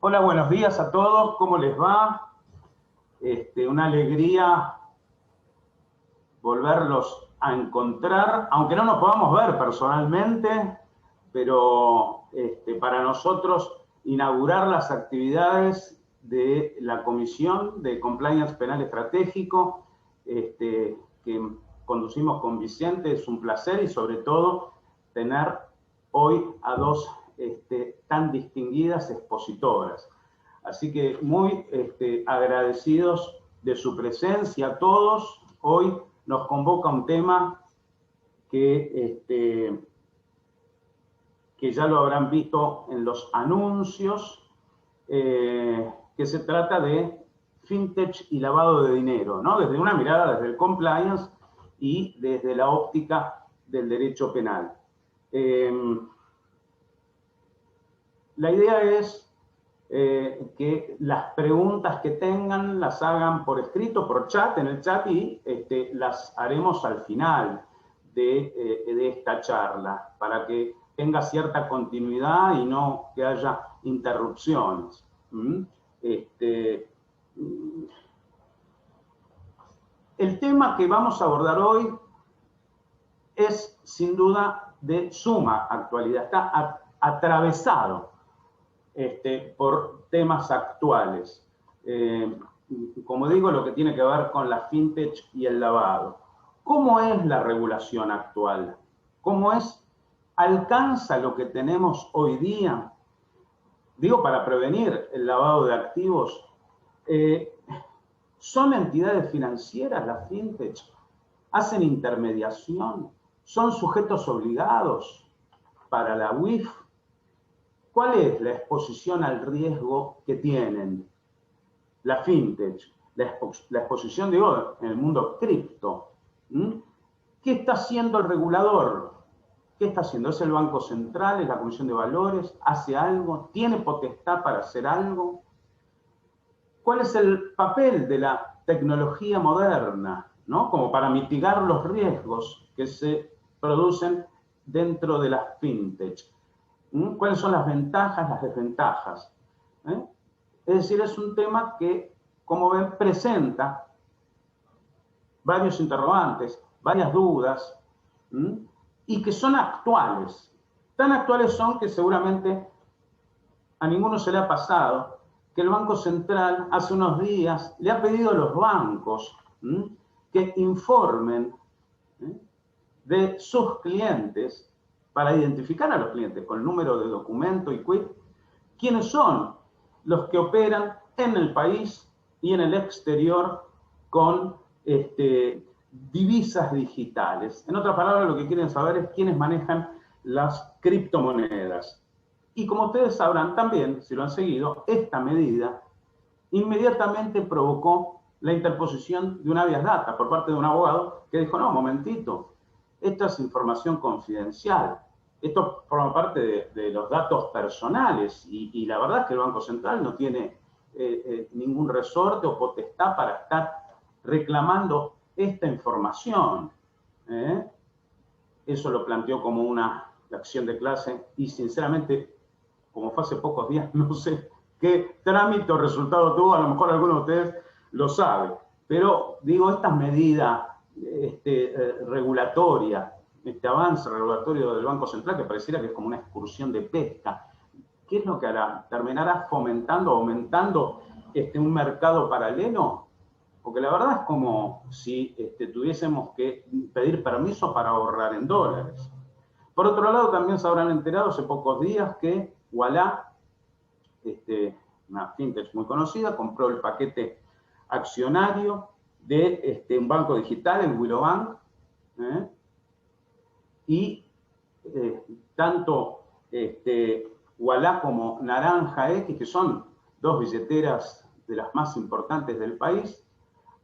Hola, buenos días a todos. ¿Cómo les va? Una alegría volverlos a encontrar, aunque no nos podamos ver personalmente, pero para nosotros inaugurar las actividades de la Comisión de Compliance Penal Estratégico que conducimos con Vicente es un placer y sobre todo tener hoy a dos tan distinguidas expositoras. Así que muy agradecidos de su presencia a todos. Hoy nos convoca un tema que ya lo habrán visto en los anuncios, que se trata de fintech y lavado de dinero, ¿no? Desde una mirada desde el compliance y desde la óptica del derecho penal. La idea es que las preguntas que tengan las hagan por escrito, por chat, en el chat, y las haremos al final de esta charla, para que tenga cierta continuidad y no que haya interrupciones. El tema que vamos a abordar hoy es sin duda de suma actualidad, está atravesado por temas actuales. Como digo, lo que tiene que ver con la fintech y el lavado. ¿Cómo es la regulación actual? ¿Cómo es? ¿Alcanza lo que tenemos hoy día? Digo, para prevenir el lavado de activos. ¿Son entidades financieras las fintech? ¿Hacen intermediación? ¿Son sujetos obligados para la UIF? ¿Cuál es la exposición al riesgo que tienen la fintech? La exposición, digo, en el mundo cripto. ¿Qué está haciendo el regulador? ¿Qué está haciendo? ¿Es el Banco Central? ¿Es la Comisión de Valores? ¿Hace algo? ¿Tiene potestad para hacer algo? ¿Cuál es el papel de la tecnología moderna, ¿no? Como para mitigar los riesgos que se producen dentro de las fintech? ¿Cuáles son las ventajas, las desventajas? Es decir, es un tema que, como ven, presenta varios interrogantes, varias dudas, y que son actuales. Tan actuales son que seguramente a ninguno se le ha pasado que el Banco Central hace unos días le ha pedido a los bancos que informen de sus clientes, para identificar a los clientes con el número de documento y quit, quiénes son los que operan en el país y en el exterior con divisas digitales. En otras palabras, lo que quieren saber es quiénes manejan las criptomonedas. Y como ustedes sabrán también, si lo han seguido, esta medida inmediatamente provocó la interposición de un habeas data por parte de un abogado que dijo, no, momentito, esto es información confidencial, esto forma parte de los datos personales y la verdad es que el Banco Central no tiene ningún resorte o potestad para estar reclamando esta información. Eso lo planteó como una acción de clase y sinceramente, como fue hace pocos días, no sé qué trámite o resultado tuvo, a lo mejor alguno de ustedes lo sabe. Pero digo, estas medidas regulatorias, este avance regulatorio del Banco Central, que pareciera que es como una excursión de pesca, ¿qué es lo que hará? ¿Terminará fomentando, aumentando un mercado paralelo? Porque la verdad es como si tuviésemos que pedir permiso para ahorrar en dólares. Por otro lado, también se habrán enterado hace pocos días que Ualá, una fintech muy conocida, compró el paquete accionario de un banco digital, el Willow Bank, y tanto Ualá como Naranja X, que son dos billeteras de las más importantes del país,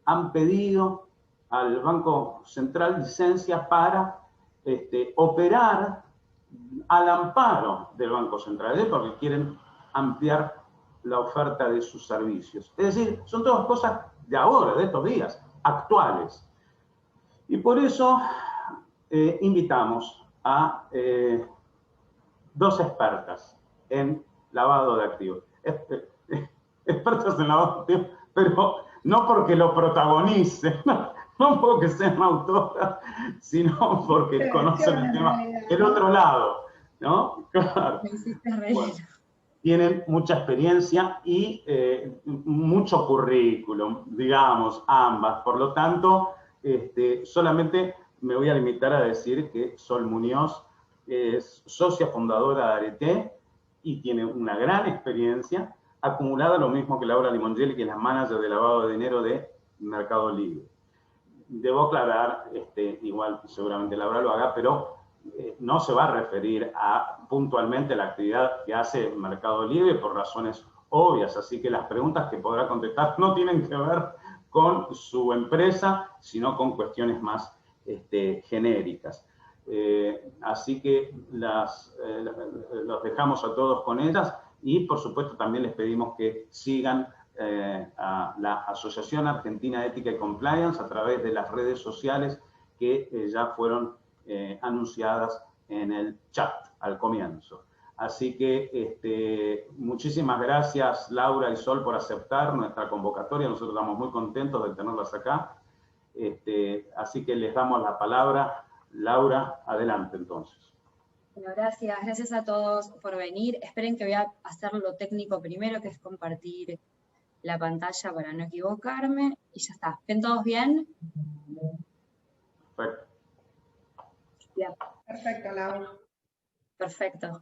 han pedido al Banco Central licencia para operar al amparo del Banco Central, porque quieren ampliar la oferta de sus servicios. Es decir, son todas cosas de ahora, de estos días, actuales. Y por eso invitamos a dos expertas en lavado de activos. expertos en lavado de activos, pero no porque lo protagonice, no porque sean autoras, sino porque conocen el tema, el otro lado, ¿no? Claro. Bueno, tienen mucha experiencia y mucho currículum, digamos, ambas. Por lo tanto, solamente me voy a limitar a decir que Sol Muñoz es socia fundadora de Arete y tiene una gran experiencia acumulada, lo mismo que Laura Limongelli, que es la manager de lavado de dinero de Mercado Libre. Debo aclarar, igual seguramente Laura lo haga, pero no se va a referir a puntualmente la actividad que hace Mercado Libre por razones obvias, así que las preguntas que podrá contestar no tienen que ver con su empresa, sino con cuestiones más genéricas. Así que los dejamos a todos con ellas y por supuesto también les pedimos que sigan a la Asociación Argentina de Ética y Compliance a través de las redes sociales que ya fueron anunciadas en el chat al comienzo. Así que muchísimas gracias Laura y Sol por aceptar nuestra convocatoria. Nosotros estamos muy contentos de tenerlas acá. Así que les damos la palabra. Laura, adelante entonces. Bueno, gracias a todos por venir. Esperen que voy a hacer lo técnico primero, que es compartir la pantalla para no equivocarme. Y ya está. ¿Ven todos bien? Perfecto. Bien. Perfecto, Laura. Perfecto.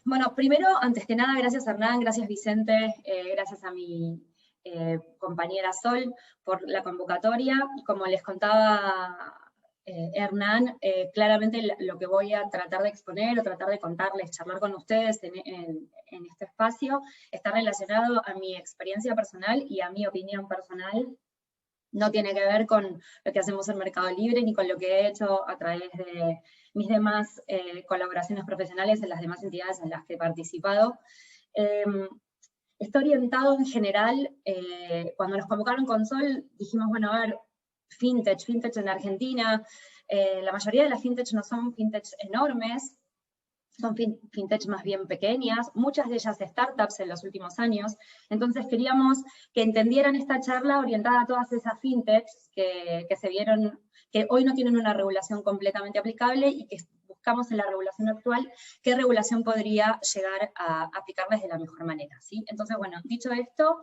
Bueno, primero, antes que nada, gracias Hernán, gracias Vicente, gracias a mi compañera Sol por la convocatoria. Y como les contaba Hernán, claramente lo que voy a tratar de exponer o tratar de contarles, charlar con ustedes en este espacio, está relacionado a mi experiencia personal y a mi opinión personal. No tiene que ver con lo que hacemos en Mercado Libre ni con lo que he hecho a través de mis demás colaboraciones profesionales en las demás entidades en las que he participado. Está orientado en general, cuando nos convocaron con Sol, dijimos, bueno, a ver, fintech en Argentina, la mayoría de las fintech no son fintech enormes, son fintech más bien pequeñas, muchas de ellas startups en los últimos años. Entonces queríamos que entendieran esta charla orientada a todas esas fintechs que se vieron, que hoy no tienen una regulación completamente aplicable y que buscamos en la regulación actual qué regulación podría llegar a aplicarles de la mejor manera, ¿sí? Entonces, bueno, dicho esto,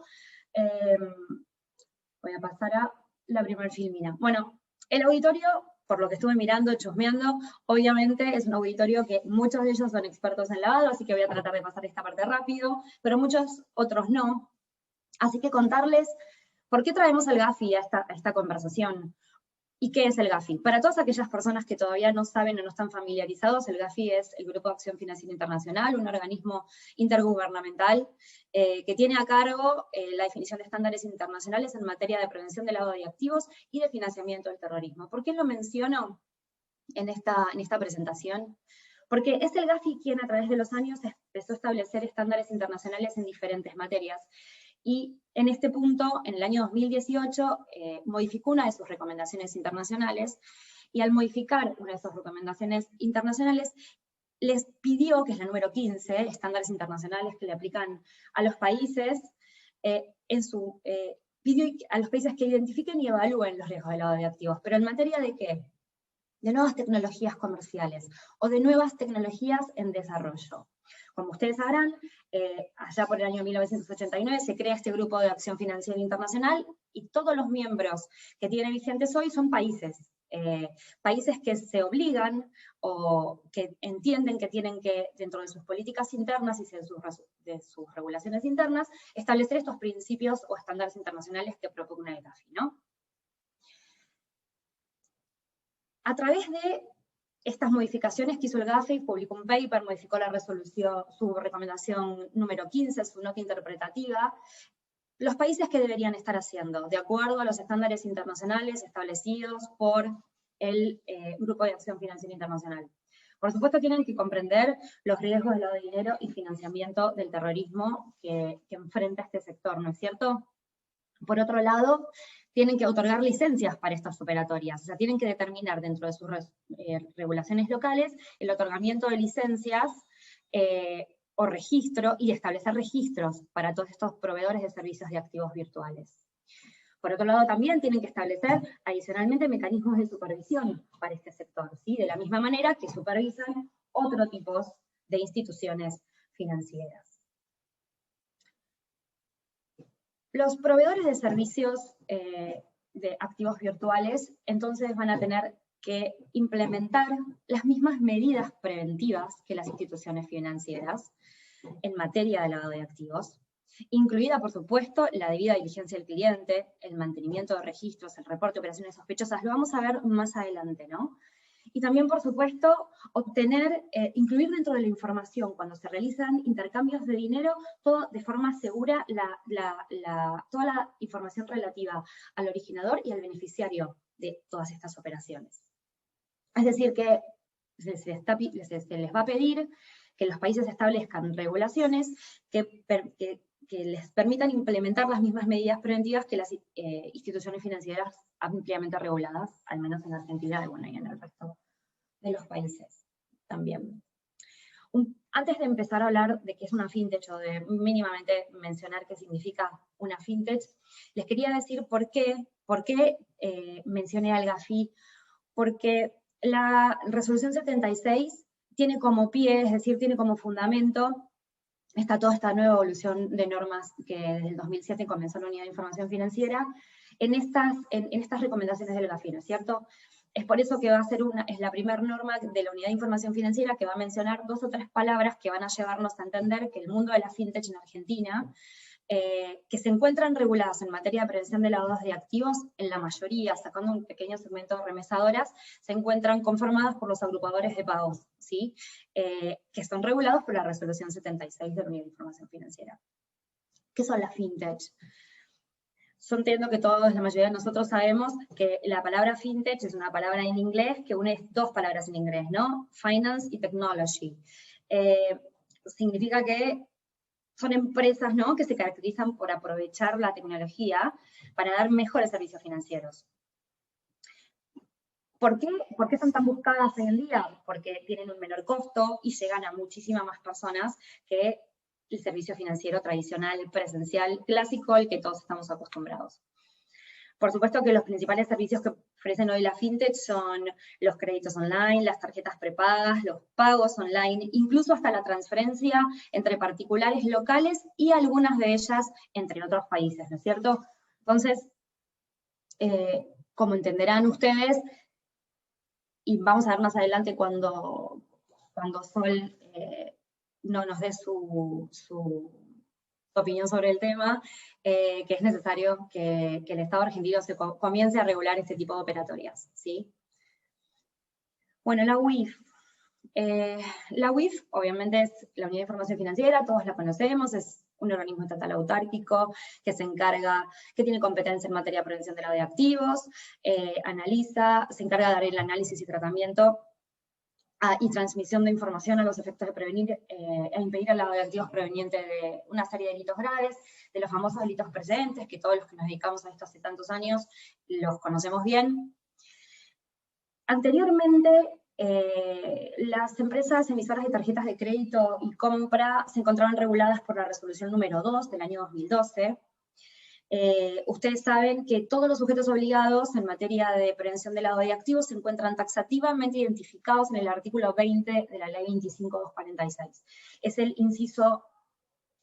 voy a pasar a la primera filmina. Bueno, el auditorio, por lo que estuve mirando, chusmeando, obviamente es un auditorio que muchos de ellos son expertos en lavado, así que voy a tratar de pasar esta parte rápido, pero muchos otros no. Así que contarles por qué traemos el GAFI a esta conversación. ¿Y qué es el GAFI? Para todas aquellas personas que todavía no saben o no están familiarizados, el GAFI es el Grupo de Acción Financiera Internacional, un organismo intergubernamental que tiene a cargo la definición de estándares internacionales en materia de prevención de lavado de activos y de financiamiento del terrorismo. ¿Por qué lo menciono en esta presentación? Porque es el GAFI quien a través de los años empezó a establecer estándares internacionales en diferentes materias. Y en este punto, en el año 2018, modificó una de sus recomendaciones internacionales, y al modificar una de sus recomendaciones internacionales, les pidió, que es la número 15, estándares internacionales que le aplican a los países, pidió a los países que identifiquen y evalúen los riesgos de lavado de activos. ¿Pero en materia de qué? De nuevas tecnologías comerciales o de nuevas tecnologías en desarrollo. Como ustedes sabrán, allá por el año 1989 se crea este Grupo de Acción Financiera Internacional y todos los miembros que tiene vigentes hoy son países. Países que se obligan o que entienden que tienen que, dentro de sus políticas internas y de sus regulaciones internas, establecer estos principios o estándares internacionales que propugna el GAFI, ¿no? A través de estas modificaciones que hizo el GAFI, publicó un paper, modificó la resolución, su recomendación número 15, su nota interpretativa, los países que deberían estar haciendo, de acuerdo a los estándares internacionales establecidos por el Grupo de Acción Financiera Internacional. Por supuesto, tienen que comprender los riesgos de lavado de dinero y financiamiento del terrorismo que enfrenta este sector, ¿no es cierto? Por otro lado, tienen que otorgar licencias para estas operatorias, o sea, tienen que determinar dentro de sus regulaciones locales el otorgamiento de licencias o registro y de establecer registros para todos estos proveedores de servicios de activos virtuales. Por otro lado, también tienen que establecer adicionalmente mecanismos de supervisión para este sector, ¿sí? De la misma manera que supervisan otros tipos de instituciones financieras. Los proveedores de servicios de activos virtuales, entonces van a tener que implementar las mismas medidas preventivas que las instituciones financieras en materia de lavado de activos, incluida, por supuesto, la debida diligencia del cliente, el mantenimiento de registros, el reporte de operaciones sospechosas, lo vamos a ver más adelante, ¿no? Y también, por supuesto, incluir dentro de la información, cuando se realizan intercambios de dinero, todo de forma segura, toda la información relativa al originador y al beneficiario de todas estas operaciones. Es decir, que se les va a pedir que los países establezcan regulaciones que les permitan implementar las mismas medidas preventivas que las instituciones financieras ampliamente reguladas, al menos en Argentina y, bueno, y en el resto de los países también. Antes de empezar a hablar de qué es una fintech o de mínimamente mencionar qué significa una fintech, les quería decir por qué mencioné al GAFI, porque la resolución 76 tiene como pie, es decir, tiene como fundamento toda esta nueva evolución de normas que desde el 2007 comenzó la Unidad de Información Financiera, en estas recomendaciones del GAFI, ¿no es cierto? Es por eso que es la primera norma de la Unidad de Información Financiera que va a mencionar 2 o 3 palabras que van a llevarnos a entender que el mundo de la fintech en Argentina, que se encuentran reguladas en materia de prevención de lavados de activos, en la mayoría, sacando un pequeño segmento de remesadoras, se encuentran conformadas por los agrupadores de pagos, ¿sí? Que son regulados por la Resolución 76 de la Unidad de Información Financiera. ¿Qué son las fintech? Yo entiendo que todos, la mayoría de nosotros sabemos que la palabra fintech es una palabra en inglés que une 2 palabras en inglés, ¿no? Finance y technology. Significa que son empresas, ¿no?, que se caracterizan por aprovechar la tecnología para dar mejores servicios financieros. ¿Por qué son tan buscadas hoy en día? Porque tienen un menor costo y llegan a muchísimas más personas que el servicio financiero tradicional, presencial, clásico, al que todos estamos acostumbrados. Por supuesto que los principales servicios que ofrecen hoy la fintech son los créditos online, las tarjetas prepagas, los pagos online, incluso hasta la transferencia entre particulares locales y algunas de ellas entre otros países, ¿no es cierto? Entonces, como entenderán ustedes, y vamos a ver más adelante cuando Sol no nos dé su opinión sobre el tema, que es necesario que el Estado argentino comience a regular este tipo de operatorias, ¿sí? Bueno, la UIF. La UIF, obviamente, es la Unidad de Información Financiera, todos la conocemos, es un organismo estatal autárquico que que tiene competencia en materia de prevención de lavado de activos, se encarga de dar el análisis y tratamiento y transmisión de información a los efectos de prevenir e impedir el lavado de activos proveniente de una serie de delitos graves, de los famosos delitos precedentes, que todos los que nos dedicamos a esto hace tantos años los conocemos bien. Anteriormente, las empresas emisoras de tarjetas de crédito y compra se encontraban reguladas por la resolución número 2 del año 2012. Ustedes saben que todos los sujetos obligados en materia de prevención del lavado de activos se encuentran taxativamente identificados en el artículo 20 de la ley 25.246. Es el inciso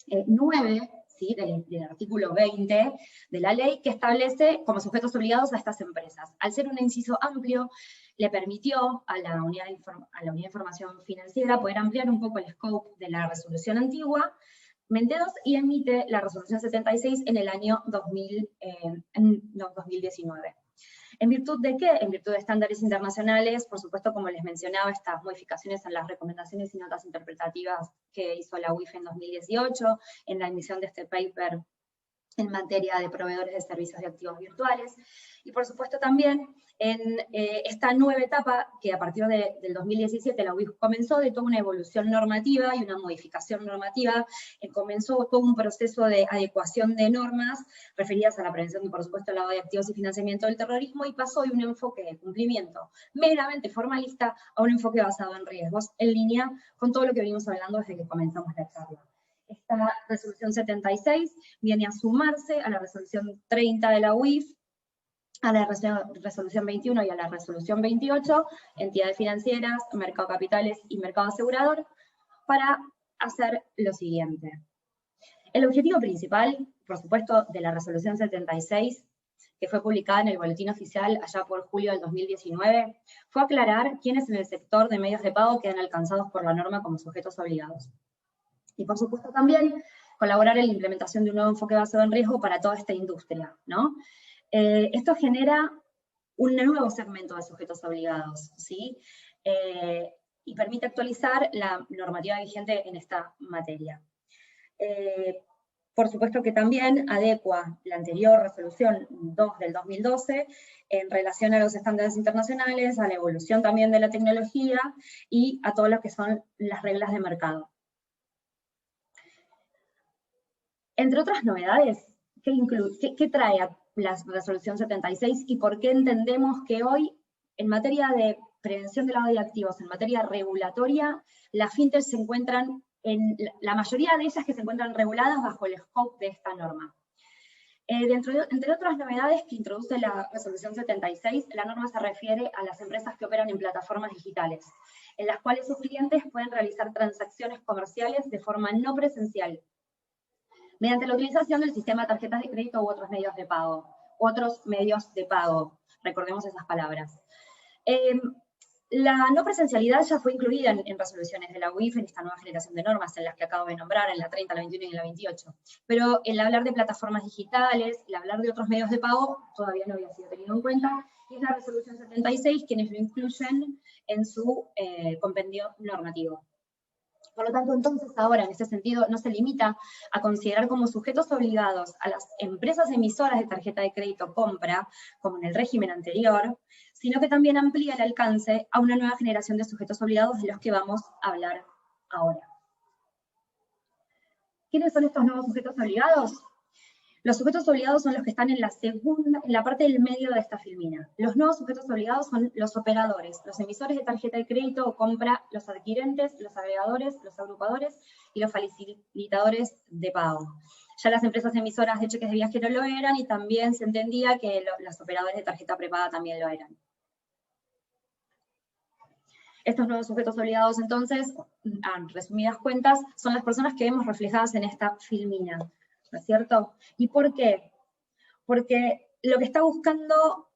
9, ¿sí?, del artículo 20 de la ley, que establece como sujetos obligados a estas empresas. Al ser un inciso amplio, le permitió a la Unidad de Información Financiera poder ampliar un poco el scope de la resolución antigua, y emite la resolución 76 en el año 2019. ¿En virtud de qué? En virtud de estándares internacionales, por supuesto, como les mencionaba, estas modificaciones en las recomendaciones y notas interpretativas que hizo la UIF en 2018, en la emisión de este paper en materia de proveedores de servicios de activos virtuales. Y por supuesto también en esta nueva etapa que a partir del 2017 la UIF comenzó de toda una evolución normativa y una modificación normativa, comenzó todo un proceso de adecuación de normas referidas a la prevención, por supuesto, del lavado de activos y financiamiento del terrorismo, y pasó de un enfoque de cumplimiento meramente formalista a un enfoque basado en riesgos, en línea con todo lo que venimos hablando desde que comenzamos la charla. Esta resolución 76 viene a sumarse a la resolución 30 de la UIF, a la resolución 21 y a la resolución 28, entidades financieras, mercado de capitales y mercado asegurador, para hacer lo siguiente. El objetivo principal, por supuesto, de la resolución 76, que fue publicada en el Boletín Oficial allá por julio del 2019, fue aclarar quiénes en el sector de medios de pago quedan alcanzados por la norma como sujetos obligados. Y por supuesto también colaborar en la implementación de un nuevo enfoque basado en riesgo para toda esta industria, ¿no? Esto genera un nuevo segmento de sujetos obligados, ¿sí? Y permite actualizar la normativa vigente en esta materia. Por supuesto que también adecua la anterior resolución 2 del 2012 en relación a los estándares internacionales, a la evolución también de la tecnología y a todo lo que son las reglas de mercado. Entre otras novedades, ¿qué trae la resolución 76 y por qué entendemos que hoy, en materia de prevención del lavado de activos, en materia regulatoria, las fintechs se encuentran, la mayoría de ellas que se encuentran reguladas bajo el scope de esta norma? Entre otras novedades que introduce la resolución 76, la norma se refiere a las empresas que operan en plataformas digitales, en las cuales sus clientes pueden realizar transacciones comerciales de forma no presencial, mediante la utilización del sistema de tarjetas de crédito u otros medios de pago. Recordemos esas palabras. La no presencialidad ya fue incluida en resoluciones de la UIF en esta nueva generación de normas, en las que acabo de nombrar, en la 30, la 21 y la 28. Pero el hablar de plataformas digitales, el hablar de otros medios de pago, todavía no había sido tenido en cuenta, y es la resolución 76 quienes lo incluyen en su compendio normativo. Por lo tanto, entonces, ahora, en este sentido, no se limita a considerar como sujetos obligados a las empresas emisoras de tarjeta de crédito compra, como en el régimen anterior, sino que también amplía el alcance a una nueva generación de sujetos obligados de los que vamos a hablar ahora. ¿Quiénes son estos nuevos sujetos obligados? Los sujetos obligados son los que están en la parte del medio de esta filmina. Los nuevos sujetos obligados son los operadores, los emisores de tarjeta de crédito o compra, los adquirentes, los agregadores, los agrupadores y los facilitadores de pago. Ya las empresas emisoras de cheques de viajero lo eran y también se entendía que los operadores de tarjeta prepaga también lo eran. Estos nuevos sujetos obligados, entonces, en resumidas cuentas, son las personas que vemos reflejadas en esta filmina, ¿no es cierto? ¿Y por qué? Porque lo que está buscando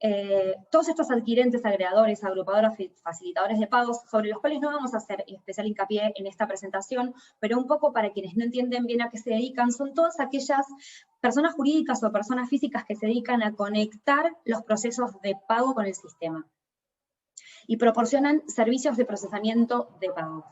todos estos adquirentes, agregadores, agrupadores, facilitadores de pagos, sobre los cuales no vamos a hacer especial hincapié en esta presentación, pero un poco para quienes no entienden bien a qué se dedican, son todas aquellas personas jurídicas o personas físicas que se dedican a conectar los procesos de pago con el sistema y proporcionan servicios de procesamiento de pagos.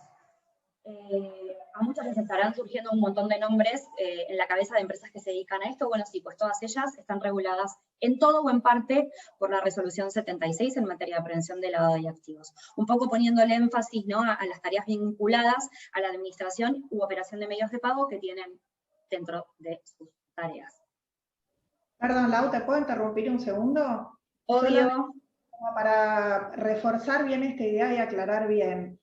A muchas les estarán surgiendo un montón de nombres en la cabeza de empresas que se dedican a esto. Bueno, sí, pues todas ellas están reguladas en todo o en parte por la resolución 76 en materia de prevención de lavado de activos. Un poco poniéndole énfasis, ¿no?, a las tareas vinculadas a la administración u operación de medios de pago que tienen dentro de sus tareas. Perdón, Lau, ¿te puedo interrumpir un segundo? Obvio. Como para reforzar bien esta idea y aclarar bien,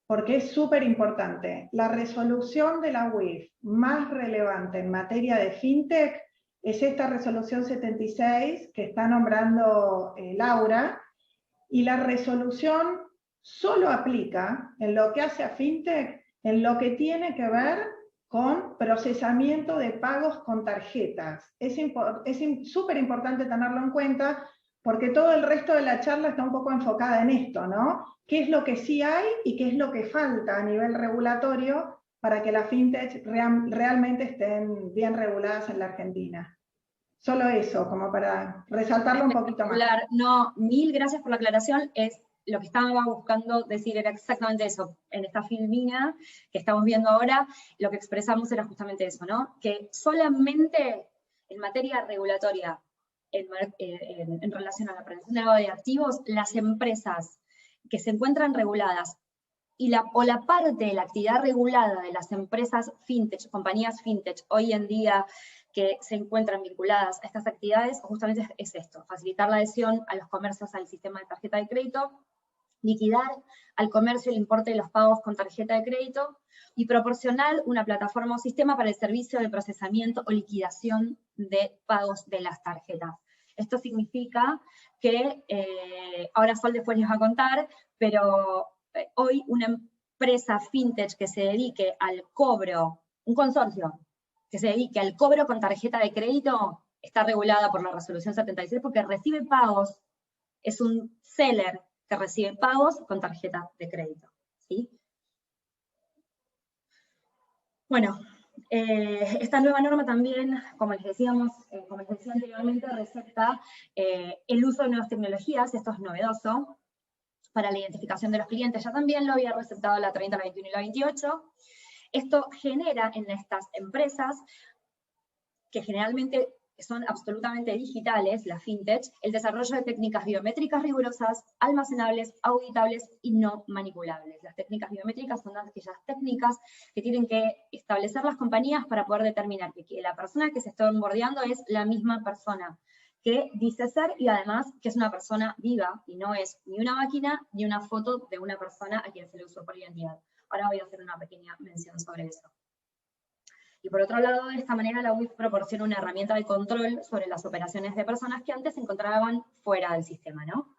porque es súper importante. La resolución de la UIF más relevante en materia de fintech es esta resolución 76 que está nombrando Laura, y la resolución solo aplica en lo que hace a fintech, en lo que tiene que ver con procesamiento de pagos con tarjetas. Es súper importante tenerlo en cuenta, porque todo el resto de la charla está un poco enfocada en esto, ¿no? ¿Qué es lo que sí hay y qué es lo que falta a nivel regulatorio para que las fintech realmente estén bien reguladas en la Argentina? Solo eso, como para resaltarlo un poquito más. No, mil gracias por la aclaración. Lo que estaba buscando decir era exactamente eso. En esta filmina que estamos viendo ahora, lo que expresamos era justamente eso, ¿no? Que solamente en materia regulatoria en relación a la prevención del lavado de activos, las empresas que se encuentran reguladas o la parte de la actividad regulada de las empresas fintech, compañías fintech, hoy en día que se encuentran vinculadas a estas actividades, justamente es esto, facilitar la adhesión a los comercios al sistema de tarjeta de crédito, liquidar al comercio el importe de los pagos con tarjeta de crédito y proporcionar una plataforma o sistema para el servicio de procesamiento o liquidación de pagos de las tarjetas. Esto significa que, ahora Sol después les va a contar, pero hoy una empresa fintech que se dedique al cobro, un consorcio que se dedique al cobro con tarjeta de crédito, está regulada por la resolución 76 porque recibe pagos, es un seller que recibe pagos con tarjeta de crédito, ¿sí? Bueno, esta nueva norma también, como les decía anteriormente, recepta el uso de nuevas tecnologías, esto es novedoso, para la identificación de los clientes. Ya también lo había receptado la 30, la 21 y la 28. Esto genera en estas empresas, que generalmente son absolutamente digitales, las fintech, el desarrollo de técnicas biométricas rigurosas, almacenables, auditables y no manipulables. Las técnicas biométricas son aquellas técnicas que tienen que establecer las compañías para poder determinar que la persona que se está onboardeando es la misma persona que dice ser y además que es una persona viva y no es ni una máquina ni una foto de una persona a quien se le usó por identidad. Ahora voy a hacer una pequeña mención sobre eso. Y por otro lado, de esta manera la UIF proporciona una herramienta de control sobre las operaciones de personas que antes se encontraban fuera del sistema, ¿no?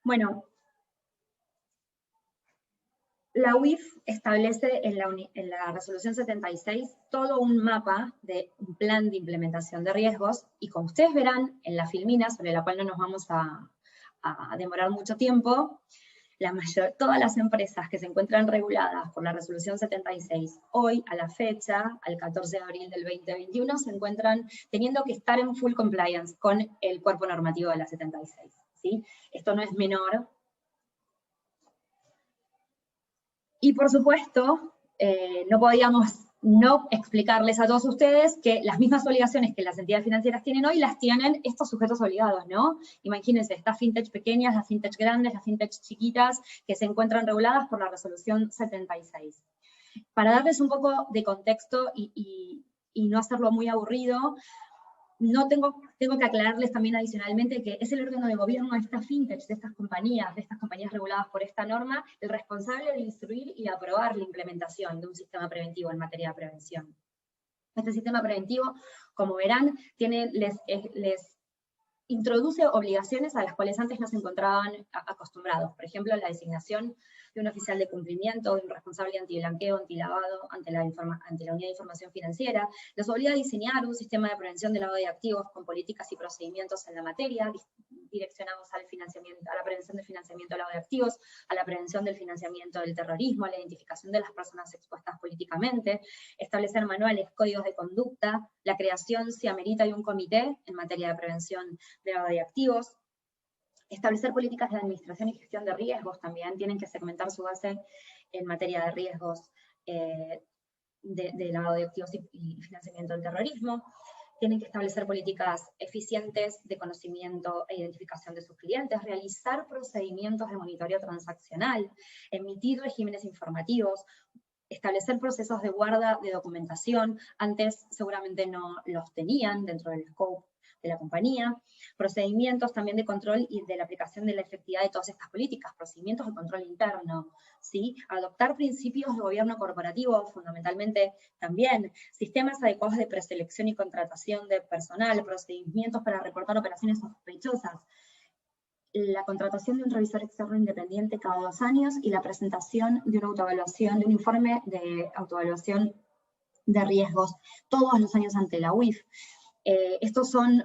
Bueno, la UIF establece en la resolución 76 todo un mapa de un plan de implementación de riesgos, y como ustedes verán en la filmina, sobre la cual no nos vamos a demorar mucho tiempo, todas las empresas que se encuentran reguladas por la resolución 76, hoy, a la fecha, al 14 de abril del 2021, se encuentran teniendo que estar en full compliance con el cuerpo normativo de la 76, ¿sí? Esto no es menor. Y por supuesto, no podíamos no explicarles a todos ustedes que las mismas obligaciones que las entidades financieras tienen hoy, las tienen estos sujetos obligados, ¿no? Imagínense, estas fintech pequeñas, las fintech grandes, las fintech chiquitas, que se encuentran reguladas por la resolución 76. Para darles un poco de contexto y no hacerlo muy aburrido, tengo que aclararles también adicionalmente que es el órgano de gobierno de estas fintechs, de estas compañías reguladas por esta norma, el responsable de instruir y aprobar la implementación de un sistema preventivo en materia de prevención. Este sistema preventivo, como verán, les introduce obligaciones a las cuales antes no se encontraban acostumbrados. Por ejemplo, la designación de un oficial de cumplimiento, de un responsable antiblanqueo, antilavado, ante la Unidad de Información Financiera. Los obliga a diseñar un sistema de prevención del lavado de activos con políticas y procedimientos en la materia, direccionados al financiamiento, a la prevención del financiamiento del lavado de activos, a la prevención del financiamiento del terrorismo, a la identificación de las personas expuestas políticamente, establecer manuales, códigos de conducta, la creación, si amerita, de un comité en materia de prevención del lavado de activos, establecer políticas de administración y gestión de riesgos. También tienen que segmentar su base en materia de riesgos de lavado de activos y financiamiento del terrorismo. Tienen que establecer políticas eficientes de conocimiento e identificación de sus clientes, realizar procedimientos de monitoreo transaccional, emitir regímenes informativos, establecer procesos de guarda de documentación. Antes seguramente no los tenían dentro del scope de la compañía, procedimientos también de control y de la aplicación de la efectividad de todas estas políticas, procedimientos de control interno, ¿sí? Adoptar principios de gobierno corporativo, fundamentalmente también, sistemas adecuados de preselección y contratación de personal, procedimientos para reportar operaciones sospechosas, la contratación de un revisor externo independiente cada 2 años y la presentación de una autoevaluación, de un informe de autoevaluación de riesgos todos los años ante la UIF. Estos son,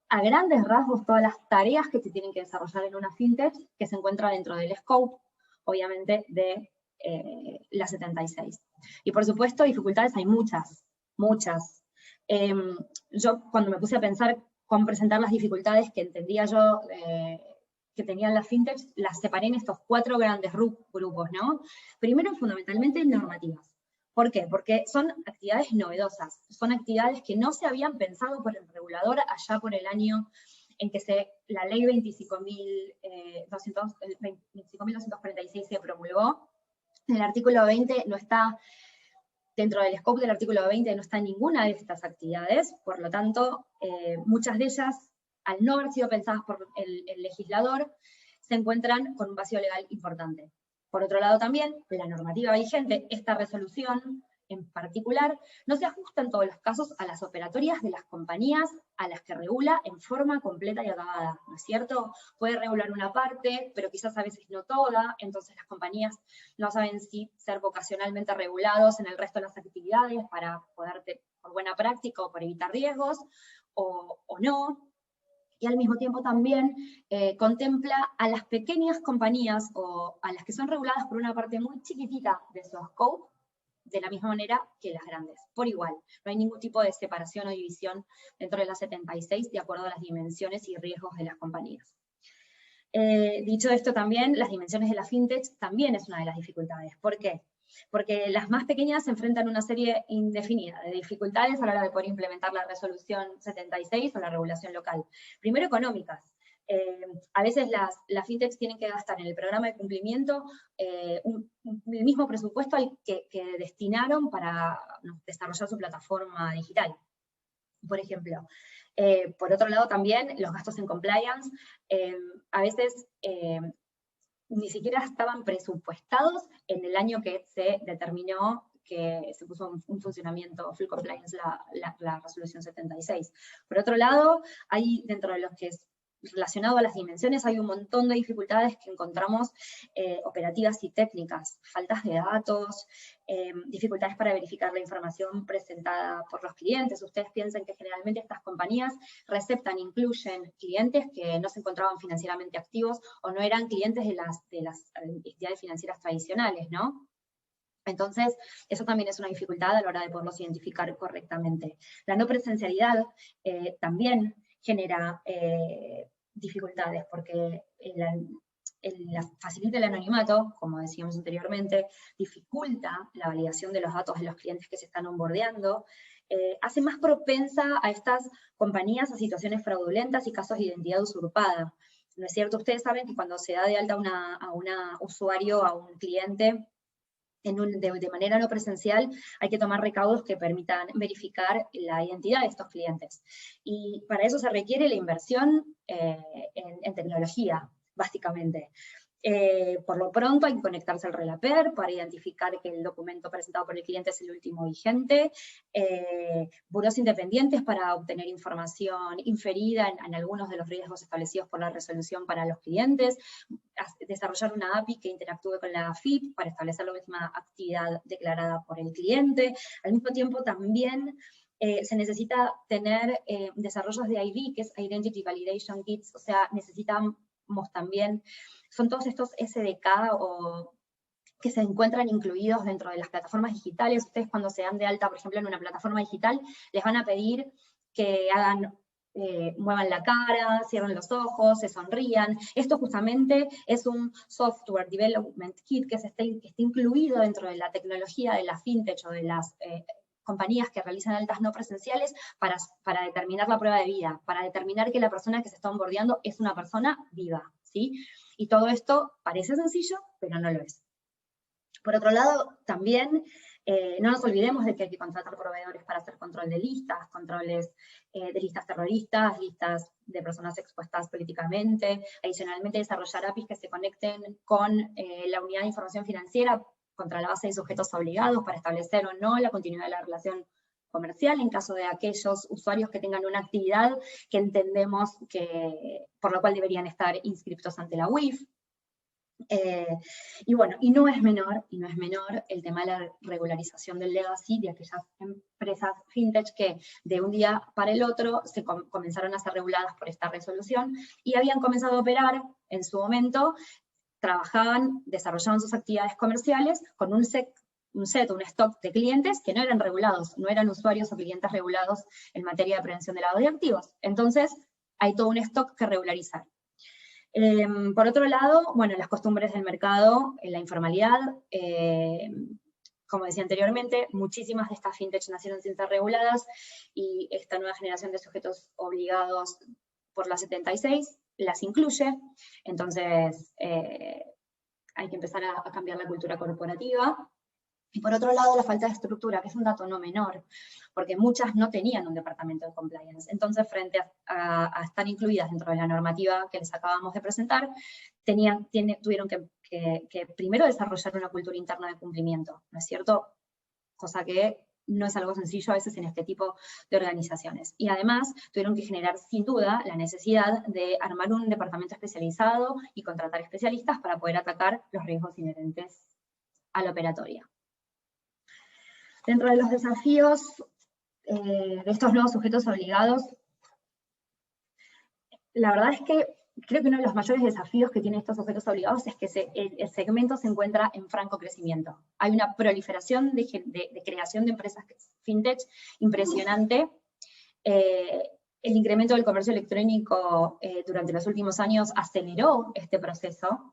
a grandes rasgos, todas las tareas que se tienen que desarrollar en una fintech que se encuentra dentro del scope, obviamente, de la 76. Y por supuesto, dificultades hay muchas, muchas. Yo cuando me puse a pensar cómo presentar las dificultades que entendía yo que tenían las fintechs, las separé en estos 4 grandes grupos, ¿no? Primero, fundamentalmente, normativas. ¿Por qué? Porque son actividades novedosas, son actividades que no se habían pensado por el regulador allá por el año en que la ley 25.246 se promulgó. En el artículo 20 no está, dentro del scope del artículo 20 no está ninguna de estas actividades, por lo tanto, muchas de ellas, al no haber sido pensadas por el legislador, se encuentran con un vacío legal importante. Por otro lado también, la normativa vigente, esta resolución en particular, no se ajusta en todos los casos a las operatorias de las compañías a las que regula en forma completa y acabada, ¿no es cierto? Puede regular una parte, pero quizás a veces no toda, entonces las compañías no saben si ser vocacionalmente regulados en el resto de las actividades para poder, por buena práctica o por evitar riesgos, o no. Y al mismo tiempo también contempla a las pequeñas compañías o a las que son reguladas por una parte muy chiquitita de su scope, de la misma manera que las grandes, por igual. No hay ningún tipo de separación o división dentro de la 76 de acuerdo a las dimensiones y riesgos de las compañías. Dicho esto también, las dimensiones de la fintech también es una de las dificultades. ¿Por qué? Porque las más pequeñas se enfrentan a una serie indefinida de dificultades a la hora de poder implementar la resolución 76 o la regulación local. Primero, económicas. A veces las fintechs tienen que gastar en el programa de cumplimiento el mismo presupuesto al que destinaron para desarrollar su plataforma digital, por ejemplo. Por otro lado también, los gastos en compliance, a veces ni siquiera estaban presupuestados en el año que se determinó que se puso en funcionamiento full compliance la resolución 76. Por otro lado, hay dentro de los que es relacionado a las dimensiones, hay un montón de dificultades que encontramos operativas y técnicas, faltas de datos, dificultades para verificar la información presentada por los clientes. Ustedes piensen que generalmente estas compañías incluyen clientes que no se encontraban financieramente activos o no eran clientes de las entidades financieras tradicionales, ¿no? Entonces, eso también es una dificultad a la hora de poderlos identificar correctamente. La no presencialidad también genera dificultades, porque facilita el anonimato, como decíamos anteriormente, dificulta la validación de los datos de los clientes que se están onboardeando, hace más propensa a estas compañías a situaciones fraudulentas y casos de identidad usurpada. ¿No es cierto? Ustedes saben que cuando se da de alta a un usuario, a un cliente, de manera no presencial, hay que tomar recaudos que permitan verificar la identidad de estos clientes. Y para eso se requiere la inversión en tecnología, básicamente. Por lo pronto hay que conectarse al RELAPER para identificar que el documento presentado por el cliente es el último vigente, buros independientes para obtener información inferida en algunos de los riesgos establecidos por la resolución para los clientes, desarrollar una API que interactúe con la AFIP para establecer la última actividad declarada por el cliente. Al mismo tiempo también se necesita tener desarrollos de ID, que es Identity Validation Kits, o sea, necesitamos también, son todos estos SDK o que se encuentran incluidos dentro de las plataformas digitales. Ustedes cuando se dan de alta, por ejemplo, en una plataforma digital, les van a pedir que muevan la cara, cierren los ojos, se sonrían. Esto justamente es un Software Development Kit que está incluido dentro de la tecnología de la fintech o de las compañías que realizan altas no presenciales para determinar la prueba de vida, para determinar que la persona que se está onboardeando es una persona viva, ¿sí? Y todo esto parece sencillo, pero no lo es. Por otro lado, también no nos olvidemos de que hay que contratar proveedores para hacer control de listas, controles de listas terroristas, listas de personas expuestas políticamente, adicionalmente desarrollar APIs que se conecten con la unidad de información financiera contra la base de sujetos obligados para establecer o no la continuidad de la relación comercial en caso de aquellos usuarios que tengan una actividad que entendemos por la cual deberían estar inscriptos ante la UIF. Y bueno, y no es menor el tema de la regularización del legacy de aquellas empresas fintech que de un día para el otro comenzaron a ser reguladas por esta resolución y habían comenzado a operar en su momento, desarrollaban sus actividades comerciales con un stock de clientes que no eran regulados, no eran usuarios o clientes regulados en materia de prevención de lavado de activos. Entonces, hay todo un stock que regularizar. Por otro lado, bueno, las costumbres del mercado, la informalidad, como decía anteriormente, muchísimas de estas fintech nacieron sin ser reguladas y esta nueva generación de sujetos obligados por la 76 las incluye. Entonces, hay que empezar a cambiar la cultura corporativa. Y por otro lado, la falta de estructura, que es un dato no menor, porque muchas no tenían un departamento de compliance. Entonces, frente a estar incluidas dentro de la normativa que les acabamos de presentar, tuvieron que primero desarrollar una cultura interna de cumplimiento, ¿no es cierto? Cosa que no es algo sencillo a veces en este tipo de organizaciones. Y además tuvieron que generar sin duda la necesidad de armar un departamento especializado y contratar especialistas para poder atacar los riesgos inherentes a la operatoria. Dentro de los desafíos de estos nuevos sujetos obligados, la verdad es que creo que uno de los mayores desafíos que tienen estos sujetos obligados es que el segmento se encuentra en franco crecimiento. Hay una proliferación de creación de empresas fintech impresionante. El incremento del comercio electrónico durante los últimos años aceleró este proceso.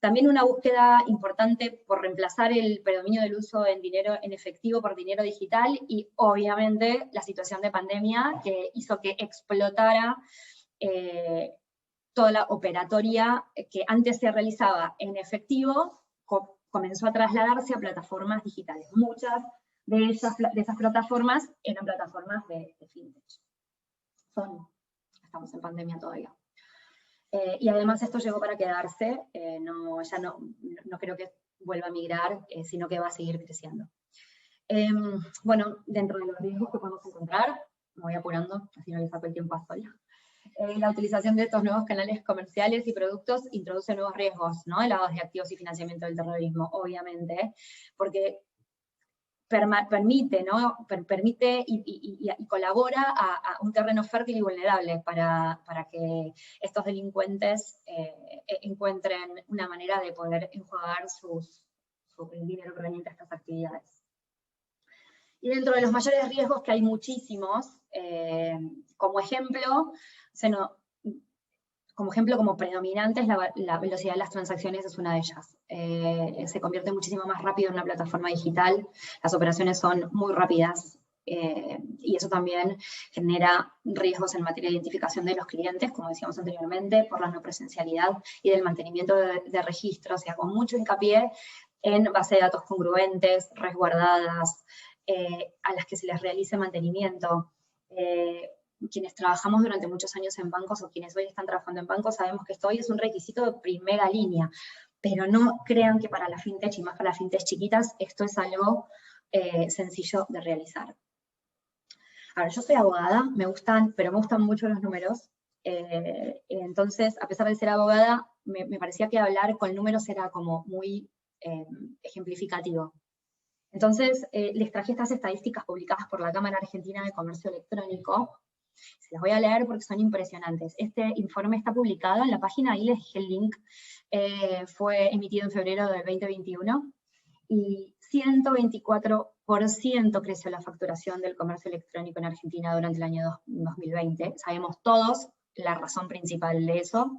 También una búsqueda importante por reemplazar el predominio del uso en dinero en efectivo por dinero digital y obviamente la situación de pandemia que hizo que explotara toda la operatoria que antes se realizaba en efectivo, comenzó a trasladarse a plataformas digitales. Muchas de esas plataformas eran plataformas de fintech. Estamos en pandemia todavía. Y además esto llegó para quedarse, ya no creo que vuelva a migrar, sino que va a seguir creciendo. Bueno, dentro de los riesgos que podemos encontrar, me voy apurando, así no le saco el tiempo a Sol. La utilización de estos nuevos canales comerciales y productos introduce nuevos riesgos, ¿no? El lavado de activos y financiamiento del terrorismo, obviamente, porque permite, ¿no? Permite y colabora a un terreno fértil y vulnerable para que estos delincuentes encuentren una manera de poder enjuagar el dinero proveniente de estas actividades. Y dentro de los mayores riesgos, que hay muchísimos, como ejemplo, como predominantes, la velocidad de las transacciones es una de ellas. Se convierte muchísimo más rápido en una plataforma digital, las operaciones son muy rápidas, y eso también genera riesgos en materia de identificación de los clientes, como decíamos anteriormente, por la no presencialidad y del mantenimiento de registros, o sea, con mucho hincapié en base de datos congruentes, resguardadas, a las que se les realice mantenimiento. Quienes trabajamos durante muchos años en bancos o quienes hoy están trabajando en bancos sabemos que esto hoy es un requisito de primera línea, pero no crean que para la fintech y más para las fintech chiquitas esto es algo sencillo de realizar. Ahora, yo soy abogada, pero me gustan mucho los números, entonces a pesar de ser abogada me parecía que hablar con números era como muy ejemplificativo. Entonces les traje estas estadísticas publicadas por la Cámara Argentina de Comercio Electrónico. Se las voy a leer porque son impresionantes. Este informe está publicado en la página, ahí les dejé el link, fue emitido en febrero del 2021, y 124% creció la facturación del comercio electrónico en Argentina durante el año 2020. Sabemos todos la razón principal de eso.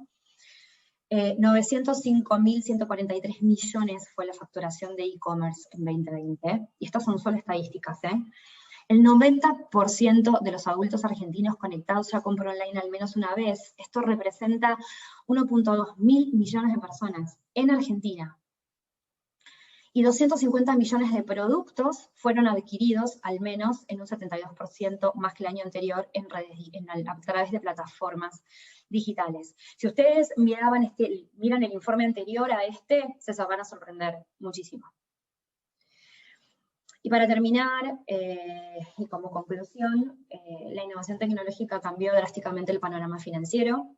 905.143 millones fue la facturación de e-commerce en 2020, y estas son solo estadísticas, El 90% de los adultos argentinos conectados ya compró online al menos una vez. Esto representa 1.2 mil millones de personas en Argentina. Y 250 millones de productos fueron adquiridos al menos en un 72% más que el año anterior a través de plataformas digitales. Si ustedes miran el informe anterior a este, se van a sorprender muchísimo. Y para terminar, y como conclusión, la innovación tecnológica cambió drásticamente el panorama financiero.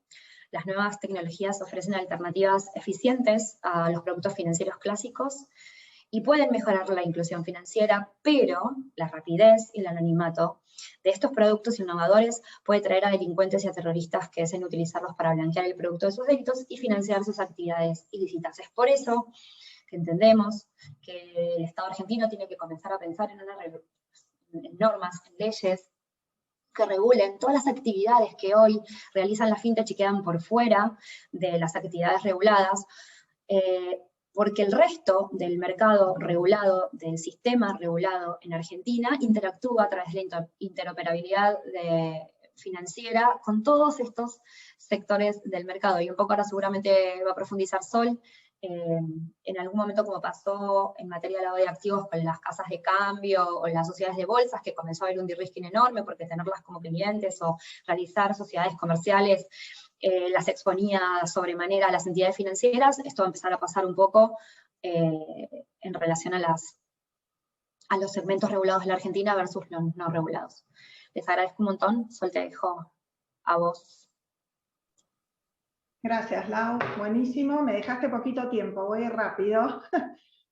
Las nuevas tecnologías ofrecen alternativas eficientes a los productos financieros clásicos y pueden mejorar la inclusión financiera, pero la rapidez y el anonimato de estos productos innovadores puede traer a delincuentes y a terroristas que deseen utilizarlos para blanquear el producto de sus delitos y financiar sus actividades ilícitas. Es por eso que entendemos que el Estado argentino tiene que comenzar a pensar en normas, en leyes que regulen todas las actividades que hoy realizan las fintech y quedan por fuera de las actividades reguladas, porque el resto del mercado regulado, del sistema regulado en Argentina, interactúa a través de la interoperabilidad financiera con todos estos sectores del mercado. Y un poco ahora seguramente va a profundizar Sol, en algún momento como pasó en materia de lavado de activos con las casas de cambio o las sociedades de bolsas, que comenzó a haber un de-risking enorme porque tenerlas como clientes o realizar sociedades comerciales las exponía sobremanera a las entidades financieras. Esto va a empezar a pasar un poco en relación a los segmentos regulados de la Argentina versus los no regulados. Les agradezco un montón. Sol, te dejo a vos. Gracias, Lau. Buenísimo. Me dejaste poquito tiempo, voy a ir rápido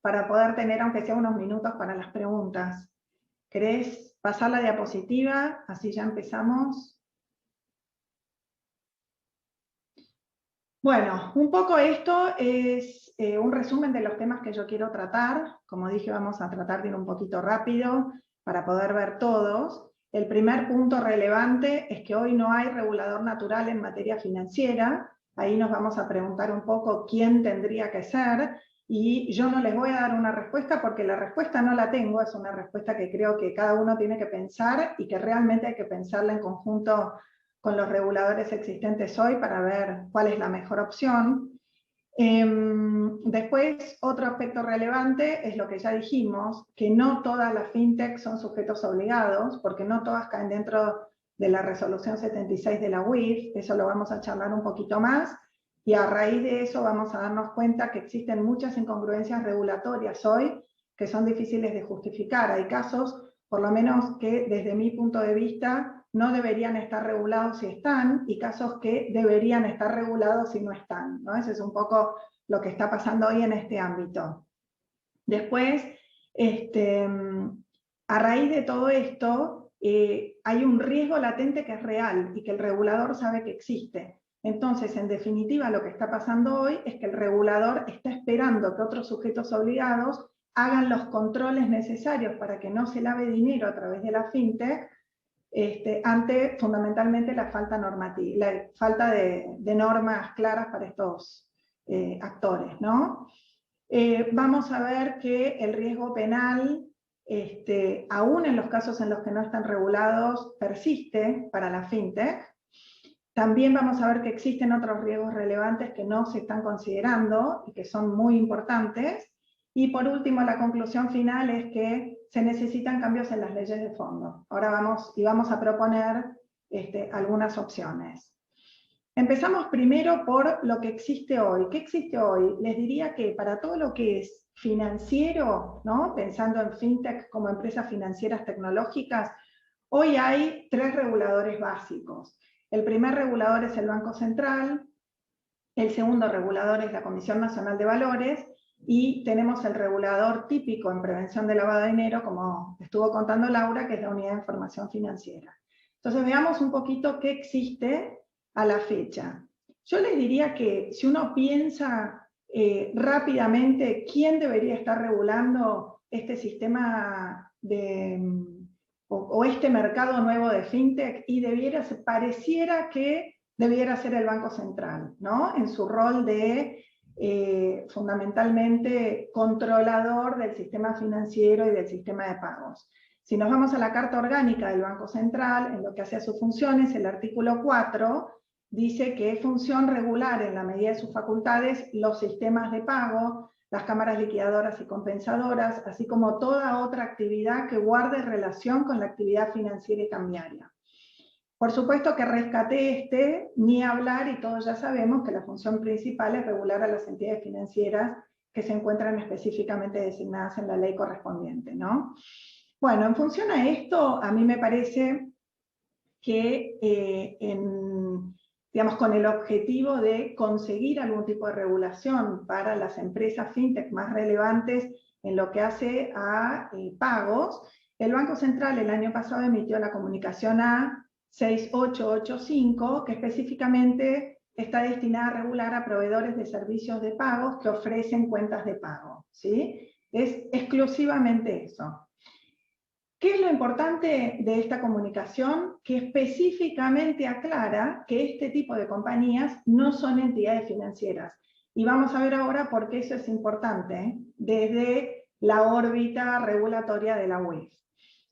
para poder tener, aunque sea unos minutos, para las preguntas. ¿Querés pasar la diapositiva? Así ya empezamos. Bueno, un poco esto es un resumen de los temas que yo quiero tratar. Como dije, vamos a tratar de ir un poquito rápido para poder ver todos. El primer punto relevante es que hoy no hay regulador natural en materia financiera. Ahí nos vamos a preguntar un poco quién tendría que ser, y yo no les voy a dar una respuesta porque la respuesta no la tengo, es una respuesta que creo que cada uno tiene que pensar y que realmente hay que pensarla en conjunto con los reguladores existentes hoy para ver cuál es la mejor opción. Después, otro aspecto relevante es lo que ya dijimos, que no todas las fintech son sujetos obligados, porque no todas caen dentro de la resolución 76 de la UIF, eso lo vamos a charlar un poquito más, y a raíz de eso vamos a darnos cuenta que existen muchas incongruencias regulatorias hoy que son difíciles de justificar. Hay casos, por lo menos que desde mi punto de vista, no deberían estar regulados si están, y casos que deberían estar regulados si no están, ¿no? Ese es un poco lo que está pasando hoy en este ámbito. Después, a raíz de todo esto, hay un riesgo latente que es real y que el regulador sabe que existe. Entonces, en definitiva, lo que está pasando hoy es que el regulador está esperando que otros sujetos obligados hagan los controles necesarios para que no se lave dinero a través de la fintech, ante fundamentalmente la falta normativa, la falta de normas claras para estos actores, ¿no? Vamos a ver que el riesgo penal, aún en los casos en los que no están regulados, persiste para la fintech. También vamos a ver que existen otros riesgos relevantes que no se están considerando y que son muy importantes. Y por último, la conclusión final es que se necesitan cambios en las leyes de fondo. Ahora vamos a proponer algunas opciones. Empezamos primero por lo que existe hoy. ¿Qué existe hoy? Les diría que para todo lo que es financiero, ¿no? Pensando en fintech como empresas financieras tecnológicas, hoy hay 3 reguladores básicos. El primer regulador es el Banco Central, el segundo regulador es la Comisión Nacional de Valores, y tenemos el regulador típico en prevención de lavado de dinero, como estuvo contando Laura, que es la Unidad de Información Financiera. Entonces veamos un poquito qué existe a la fecha. Yo les diría que si uno piensa rápidamente quién debería estar regulando este sistema o este mercado nuevo de fintech, y pareciera que debiera ser el Banco Central, ¿no? En su rol de fundamentalmente controlador del sistema financiero y del sistema de pagos. Si nos vamos a la Carta Orgánica del Banco Central, en lo que hace a sus funciones, el artículo 4 dice que es función regular en la medida de sus facultades los sistemas de pago, las cámaras liquidadoras y compensadoras, así como toda otra actividad que guarde relación con la actividad financiera y cambiaria. Por supuesto que rescaté ni hablar, y todos ya sabemos que la función principal es regular a las entidades financieras que se encuentran específicamente designadas en la ley correspondiente, ¿no? Bueno, en función a esto, a mí me parece que digamos, con el objetivo de conseguir algún tipo de regulación para las empresas fintech más relevantes en lo que hace a pagos, el Banco Central el año pasado emitió la comunicación A6885, que específicamente está destinada a regular a proveedores de servicios de pagos que ofrecen cuentas de pago, ¿sí? Es exclusivamente eso. ¿Qué es lo importante de esta comunicación? Que específicamente aclara que este tipo de compañías no son entidades financieras. Y vamos a ver ahora por qué eso es importante desde la órbita regulatoria de la UIF.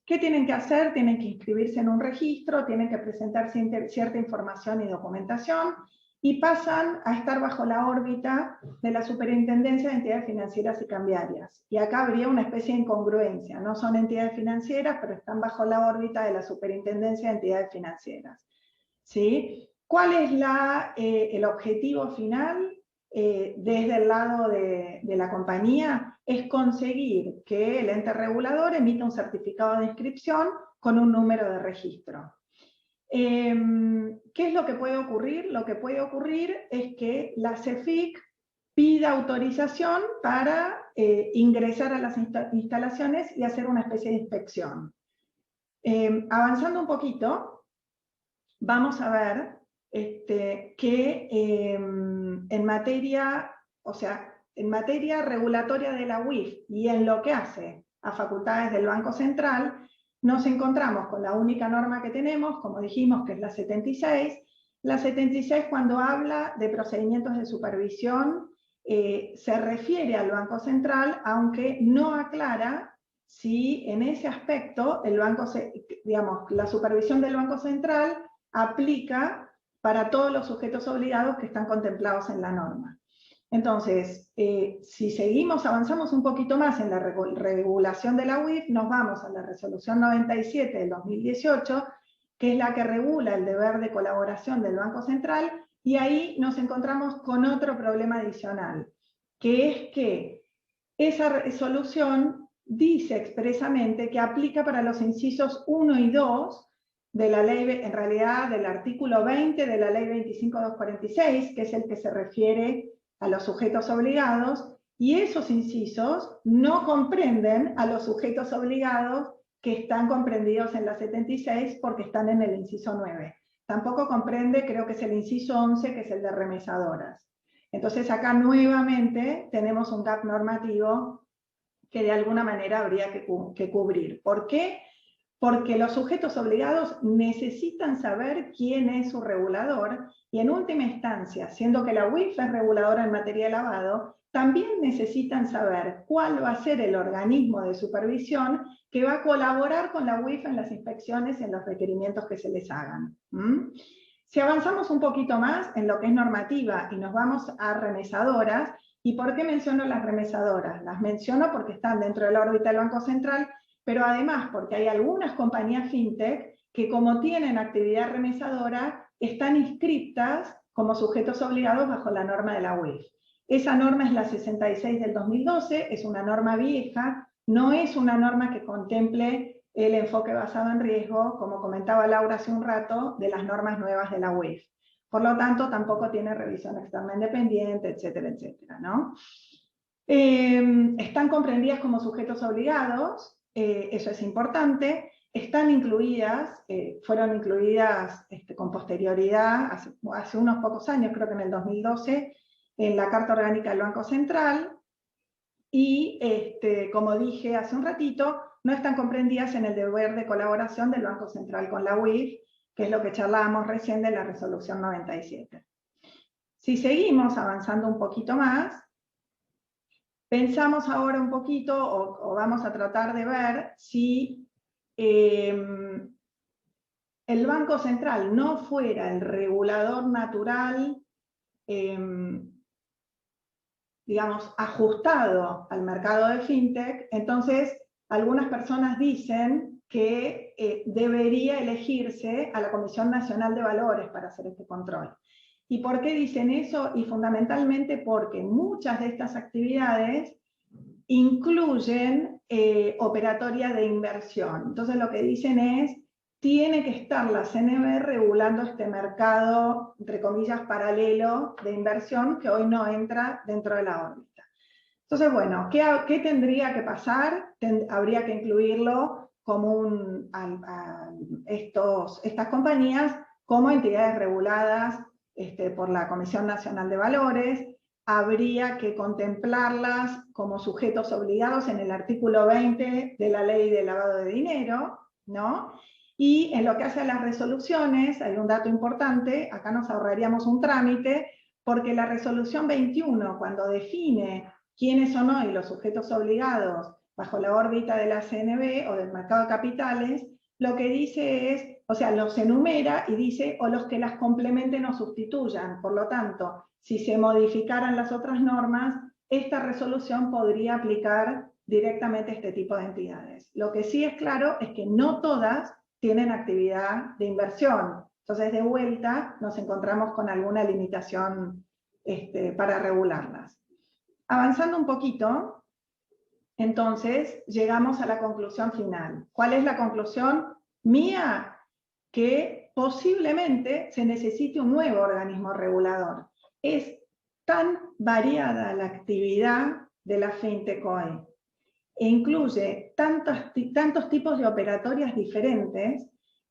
¿Qué tienen que hacer? Tienen que inscribirse en un registro, tienen que presentar cierta información y documentación, y pasan a estar bajo la órbita de la Superintendencia de Entidades Financieras y Cambiarias. Y acá habría una especie de incongruencia, no son entidades financieras, pero están bajo la órbita de la Superintendencia de Entidades Financieras. ¿Sí? ¿Cuál es el objetivo final? Desde el lado de la compañía, es conseguir que el ente regulador emita un certificado de inscripción con un número de registro. ¿Qué es lo que puede ocurrir? Lo que puede ocurrir es que la CEFIC pida autorización para ingresar a las instalaciones y hacer una especie de inspección. Avanzando un poquito, vamos a ver que en materia regulatoria de la UIF y en lo que hace a facultades del Banco Central, nos encontramos con la única norma que tenemos, como dijimos, que es la 76. La 76, cuando habla de procedimientos de supervisión, se refiere al Banco Central, aunque no aclara si en ese aspecto la supervisión del Banco Central aplica para todos los sujetos obligados que están contemplados en la norma. Entonces, si avanzamos un poquito más en la regulación de la UIF, nos vamos a la resolución 97 del 2018, que es la que regula el deber de colaboración del Banco Central, y ahí nos encontramos con otro problema adicional, que es que esa resolución dice expresamente que aplica para los incisos 1 y 2 de la ley, en realidad del artículo 20 de la ley 25.246, que es el que se refiere a los sujetos obligados, y esos incisos no comprenden a los sujetos obligados que están comprendidos en la 76 porque están en el inciso 9. Tampoco comprende, creo que es el inciso 11, que es el de remesadoras. Entonces acá nuevamente tenemos un gap normativo que de alguna manera habría que cubrir. ¿Por qué? Porque los sujetos obligados necesitan saber quién es su regulador, y en última instancia, siendo que la UIF es reguladora en materia de lavado, también necesitan saber cuál va a ser el organismo de supervisión que va a colaborar con la UIF en las inspecciones y en los requerimientos que se les hagan. Si avanzamos un poquito más en lo que es normativa y nos vamos a remesadoras, ¿y por qué menciono las remesadoras? Las menciono porque están dentro de la órbita del Banco Central, pero además porque hay algunas compañías fintech que, como tienen actividad remesadora, están inscriptas como sujetos obligados bajo la norma de la UIF. Esa norma es la 66 del 2012, es una norma vieja, no es una norma que contemple el enfoque basado en riesgo, como comentaba Laura hace un rato, de las normas nuevas de la UIF. Por lo tanto, tampoco tiene revisión externa independiente, etcétera, etcétera, ¿no? Están comprendidas como sujetos obligados, eso es importante. Están incluidas, fueron incluidas con posterioridad, hace unos pocos años, creo que en el 2012, en la Carta Orgánica del Banco Central, y como dije hace un ratito, no están comprendidas en el deber de colaboración del Banco Central con la UIF, que es lo que charlábamos recién de la resolución 97. Si seguimos avanzando un poquito más, pensamos ahora un poquito, o vamos a tratar de ver si el Banco Central no fuera el regulador natural, digamos, ajustado al mercado de fintech. Entonces algunas personas dicen que debería elegirse a la Comisión Nacional de Valores para hacer este control. ¿Y por qué dicen eso? Y fundamentalmente porque muchas de estas actividades incluyen operatoria de inversión. Entonces lo que dicen es, tiene que estar la CNB regulando este mercado, entre comillas, paralelo de inversión, que hoy no entra dentro de la órbita. Entonces, bueno, ¿qué tendría que pasar? Habría que incluirlo como estas compañías como entidades reguladas por la Comisión Nacional de Valores. Habría que contemplarlas como sujetos obligados en el artículo 20 de la Ley de Lavado de Dinero, ¿no? Y en lo que hace a las resoluciones, hay un dato importante, acá nos ahorraríamos un trámite, porque la resolución 21, cuando define quiénes son hoy los sujetos obligados bajo la órbita de la CNB o del mercado de capitales, lo que dice es, o sea, los enumera y dice, o los que las complementen o sustituyan. Por lo tanto, si se modificaran las otras normas, esta resolución podría aplicar directamente a este tipo de entidades. Lo que sí es claro es que no todas tienen actividad de inversión. Entonces, de vuelta, nos encontramos con alguna limitación para regularlas. Avanzando un poquito, entonces, llegamos a la conclusión final. ¿Cuál es la conclusión mía? Que posiblemente se necesite un nuevo organismo regulador. Es tan variada la actividad de la FinTech hoy, e incluye tantos tipos de operatorias diferentes,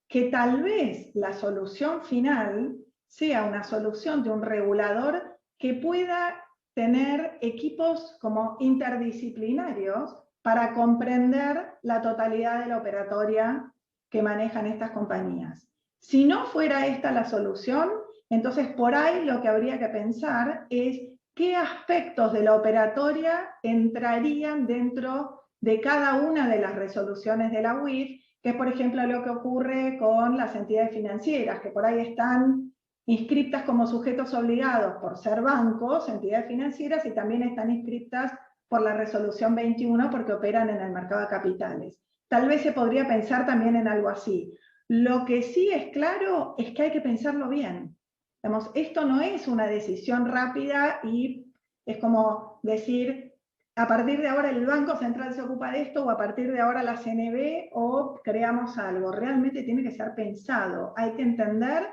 que tal vez la solución final sea una solución de un regulador que pueda tener equipos como interdisciplinarios para comprender la totalidad de la operatoria que manejan estas compañías. Si no fuera esta la solución, entonces por ahí lo que habría que pensar es qué aspectos de la operatoria entrarían dentro de cada una de las resoluciones de la UIF, que es por ejemplo lo que ocurre con las entidades financieras, que por ahí están inscriptas como sujetos obligados por ser bancos, entidades financieras, y también están inscriptas por la resolución 21 porque operan en el mercado de capitales. Tal vez se podría pensar también en algo así. Lo que sí es claro es que hay que pensarlo bien. Digamos, esto no es una decisión rápida y es como decir, a partir de ahora el Banco Central se ocupa de esto, o a partir de ahora la CNB, o creamos algo. Realmente tiene que ser pensado. Hay que entender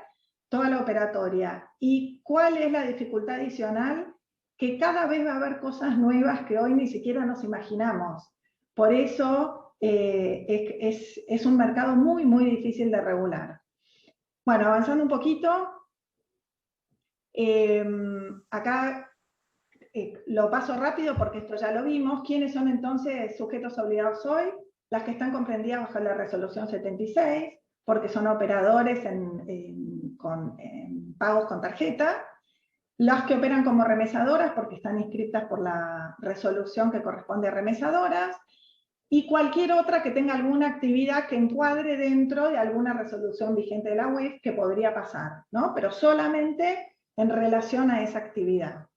toda la operatoria. ¿Y cuál es la dificultad adicional? Que cada vez va a haber cosas nuevas que hoy ni siquiera nos imaginamos. Por eso es un mercado muy, muy difícil de regular. Bueno, avanzando un poquito, acá lo paso rápido porque esto ya lo vimos. ¿Quiénes son entonces sujetos obligados hoy? Las que están comprendidas bajo la resolución 76, porque son operadores con pagos con tarjeta. Las que operan como remesadoras, porque están inscritas por la resolución que corresponde a remesadoras. Y cualquier otra que tenga alguna actividad que encuadre dentro de alguna resolución vigente de la UIF que podría pasar, ¿no? Pero solamente en relación a esa actividad.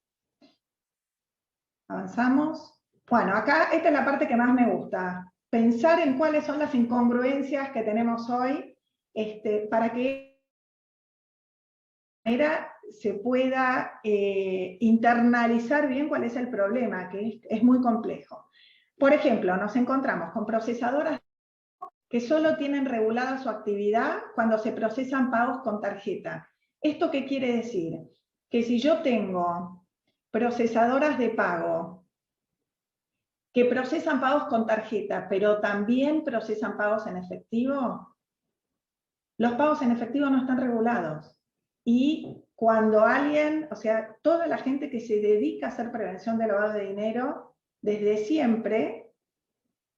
Avanzamos. Bueno, acá esta es la parte que más me gusta. Pensar en cuáles son las incongruencias que tenemos hoy para que se pueda internalizar bien cuál es el problema, que es muy complejo. Por ejemplo, nos encontramos con procesadoras que solo tienen regulada su actividad cuando se procesan pagos con tarjeta. ¿Esto qué quiere decir? Que si yo tengo procesadoras de pago que procesan pagos con tarjeta, pero también procesan pagos en efectivo, los pagos en efectivo no están regulados. Y cuando alguien, o sea, toda la gente que se dedica a hacer prevención de lavado de dinero, desde siempre,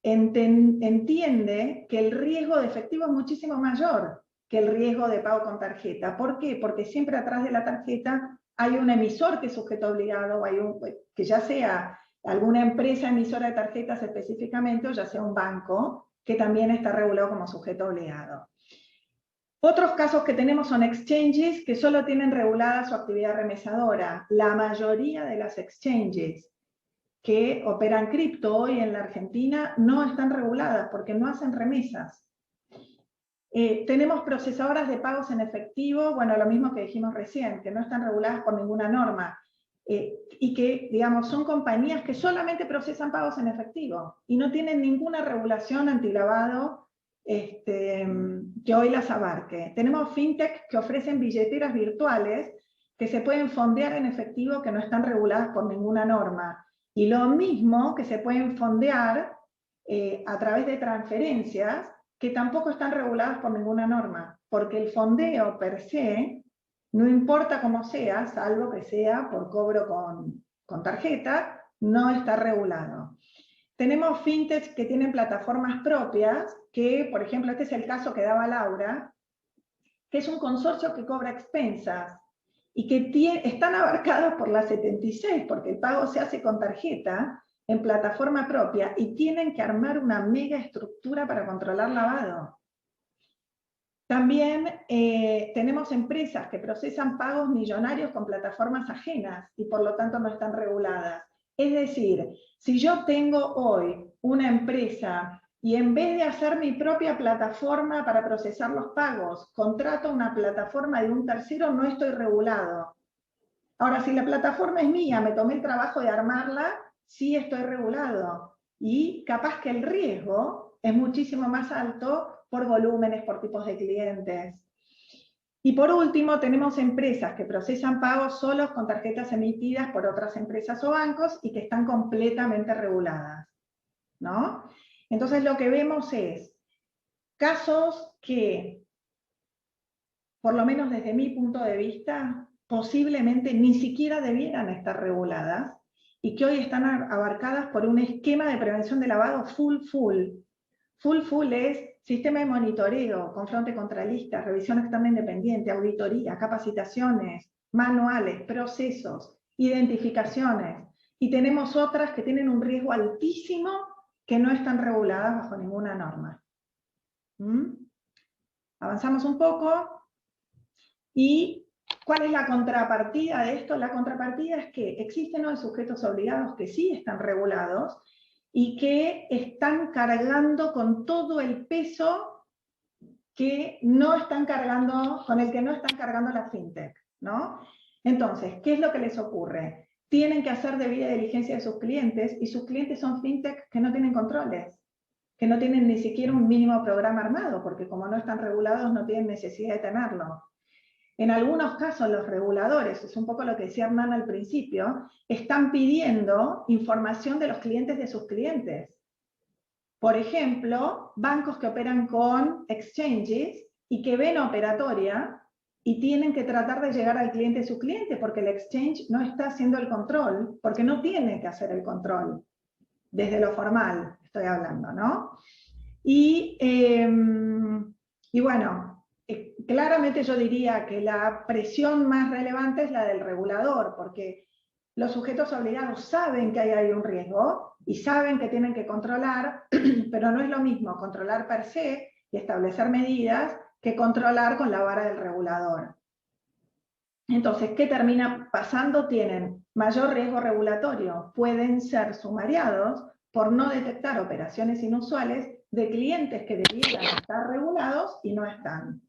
entiende que el riesgo de efectivo es muchísimo mayor que el riesgo de pago con tarjeta. ¿Por qué? Porque siempre atrás de la tarjeta hay un emisor que es sujeto obligado, o que ya sea alguna empresa emisora de tarjetas específicamente, o ya sea un banco, que también está regulado como sujeto obligado. Otros casos que tenemos son exchanges que solo tienen regulada su actividad remesadora. La mayoría de las exchanges que operan cripto hoy en la Argentina no están reguladas porque no hacen remesas. Tenemos procesadoras de pagos en efectivo, bueno, lo mismo que dijimos recién, que no están reguladas por ninguna norma, y que, digamos, son compañías que solamente procesan pagos en efectivo y no tienen ninguna regulación antilavado que hoy las abarque. Tenemos fintech que ofrecen billeteras virtuales que se pueden fondear en efectivo, que no están reguladas por ninguna norma. Y lo mismo que se pueden fondear a través de transferencias que tampoco están reguladas por ninguna norma, porque el fondeo per se, no importa cómo sea, salvo que sea por cobro con tarjeta, no está regulado. Tenemos fintechs que tienen plataformas propias, que por ejemplo este es el caso que daba Laura, que es un consorcio que cobra expensas, y que están abarcados por la 76, porque el pago se hace con tarjeta, en plataforma propia, y tienen que armar una mega estructura para controlar lavado. También tenemos empresas que procesan pagos millonarios con plataformas ajenas, y por lo tanto no están reguladas. Es decir, si yo tengo hoy una empresa y en vez de hacer mi propia plataforma para procesar los pagos, contrato una plataforma de un tercero, no estoy regulado. Ahora, si la plataforma es mía, me tomé el trabajo de armarla, sí estoy regulado. Y capaz que el riesgo es muchísimo más alto por volúmenes, por tipos de clientes. Y por último, tenemos empresas que procesan pagos solos con tarjetas emitidas por otras empresas o bancos y que están completamente reguladas, ¿no? Entonces lo que vemos es casos que, por lo menos desde mi punto de vista, posiblemente ni siquiera debieran estar reguladas y que hoy están abarcadas por un esquema de prevención de lavado full. Full es sistema de monitoreo, confronte contra listas, revisión externa independiente, auditoría, capacitaciones, manuales, procesos, identificaciones. Y tenemos otras que tienen un riesgo altísimo que no están reguladas bajo ninguna norma. Avanzamos un poco. ¿Y cuál es la contrapartida de esto? La contrapartida es que existen hoy sujetos obligados que sí están regulados y que están cargando con todo el peso que no están cargando, con el que no están cargando las fintech, ¿no? Entonces, ¿qué es lo que les ocurre? Tienen que hacer debida diligencia de sus clientes, y sus clientes son fintech que no tienen controles, que no tienen ni siquiera un mínimo programa armado, porque como no están regulados no tienen necesidad de tenerlo. En algunos casos los reguladores, es un poco lo que decía Hernán al principio, están pidiendo información de los clientes de sus clientes. Por ejemplo, bancos que operan con exchanges y que ven operatoria y tienen que tratar de llegar al cliente de su cliente porque el exchange no está haciendo el control, porque no tiene que hacer el control, desde lo formal estoy hablando, ¿no? Y bueno, claramente yo diría que la presión más relevante es la del regulador, porque los sujetos obligados saben que hay un riesgo y saben que tienen que controlar, pero no es lo mismo controlar per se y establecer medidas que controlar con la vara del regulador. Entonces, ¿qué termina pasando? Tienen mayor riesgo regulatorio, pueden ser sumariados por no detectar operaciones inusuales de clientes que debieran estar regulados y no están.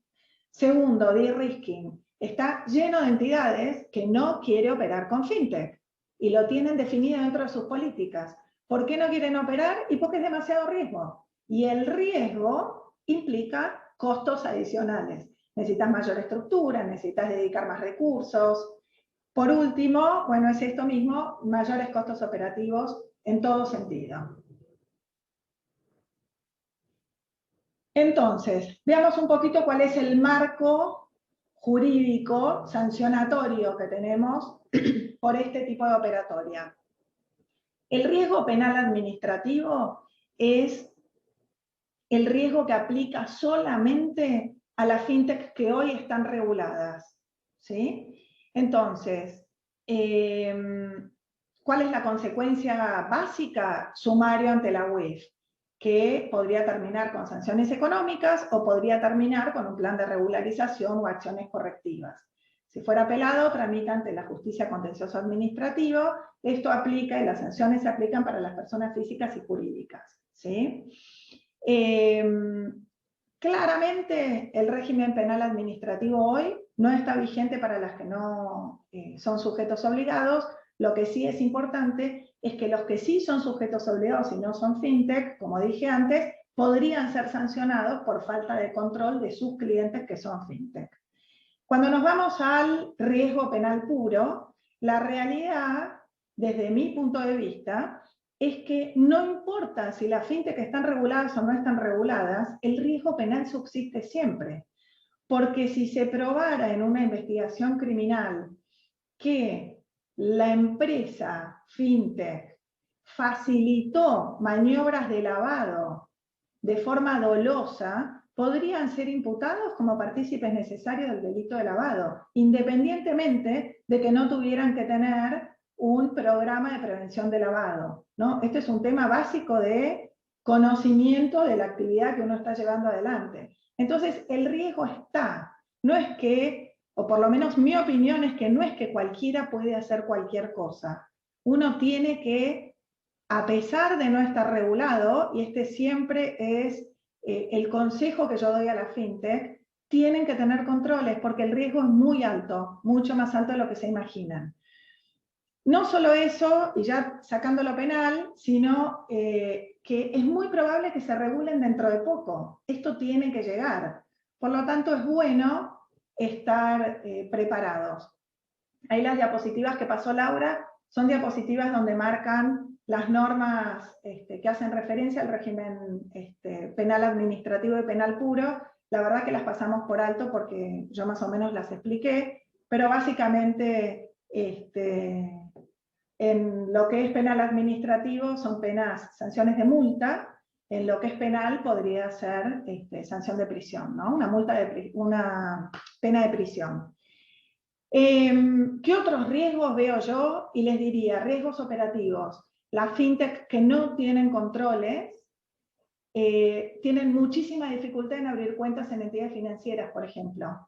Segundo, de-risking. Está lleno de entidades que no quieren operar con fintech y lo tienen definido dentro de sus políticas. ¿Por qué no quieren operar? Y porque es demasiado riesgo. Y el riesgo implica costos adicionales. Necesitas mayor estructura, necesitas dedicar más recursos. Por último, bueno, es esto mismo, mayores costos operativos en todo sentido. Entonces, veamos un poquito cuál es el marco jurídico sancionatorio que tenemos por este tipo de operatoria. El riesgo penal administrativo es el riesgo que aplica solamente a las fintech que hoy están reguladas, ¿sí? Entonces, ¿cuál es la consecuencia básica? Sumario ante la UIF, que podría terminar con sanciones económicas o podría terminar con un plan de regularización o acciones correctivas. Si fuera apelado, tramita ante la justicia contencioso administrativo. Esto aplica y las sanciones se aplican para las personas físicas y jurídicas, ¿sí? Claramente el régimen penal administrativo hoy no está vigente para las que no son sujetos obligados. Lo que sí es importante es que los que sí son sujetos obligados y no son fintech, como dije antes, podrían ser sancionados por falta de control de sus clientes que son fintech. Cuando nos vamos al riesgo penal puro, la realidad, desde mi punto de vista, es que no importa si las fintech están reguladas o no están reguladas, el riesgo penal subsiste siempre. Porque si se probara en una investigación criminal que la empresa fintech facilitó maniobras de lavado de forma dolosa, podrían ser imputados como partícipes necesarios del delito de lavado, independientemente de que no tuvieran que tener un programa de prevención de lavado, ¿no? Este es un tema básico de conocimiento de la actividad que uno está llevando adelante. Entonces, el riesgo está. No es que, o por lo menos mi opinión es que no es que cualquiera puede hacer cualquier cosa. Uno tiene que, a pesar de no estar regulado, y este siempre es el consejo que yo doy a la fintech, tienen que tener controles porque el riesgo es muy alto, mucho más alto de lo que se imaginan. No solo eso, y ya sacando lo penal, sino que es muy probable que se regulen dentro de poco. Esto tiene que llegar. Por lo tanto, es bueno estar preparados. Ahí las diapositivas que pasó Laura son diapositivas donde marcan las normas que hacen referencia al régimen penal administrativo y penal puro. La verdad que las pasamos por alto porque yo más o menos las expliqué, pero básicamente en lo que es penal administrativo son penas, sanciones de multa. En lo que es penal podría ser sanción de prisión, ¿no? Una pena de prisión. ¿Qué otros riesgos veo yo? Y les diría, riesgos operativos. Las fintech que no tienen controles tienen muchísima dificultad en abrir cuentas en entidades financieras, por ejemplo.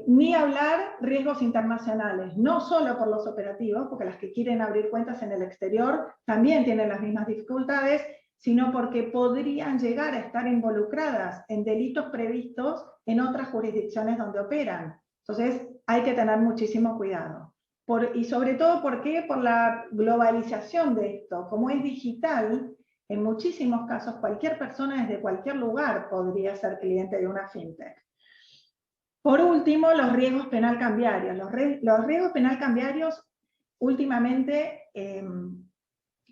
Ni hablar riesgos internacionales, no solo por los operativos, porque las que quieren abrir cuentas en el exterior también tienen las mismas dificultades, sino porque podrían llegar a estar involucradas en delitos previstos en otras jurisdicciones donde operan. Entonces, hay que tener muchísimo cuidado. Y sobre todo, ¿por qué? Por la globalización de esto. Como es digital, en muchísimos casos, cualquier persona desde cualquier lugar podría ser cliente de una fintech. Por último, los riesgos penal cambiarios. Los riesgos penal cambiarios últimamente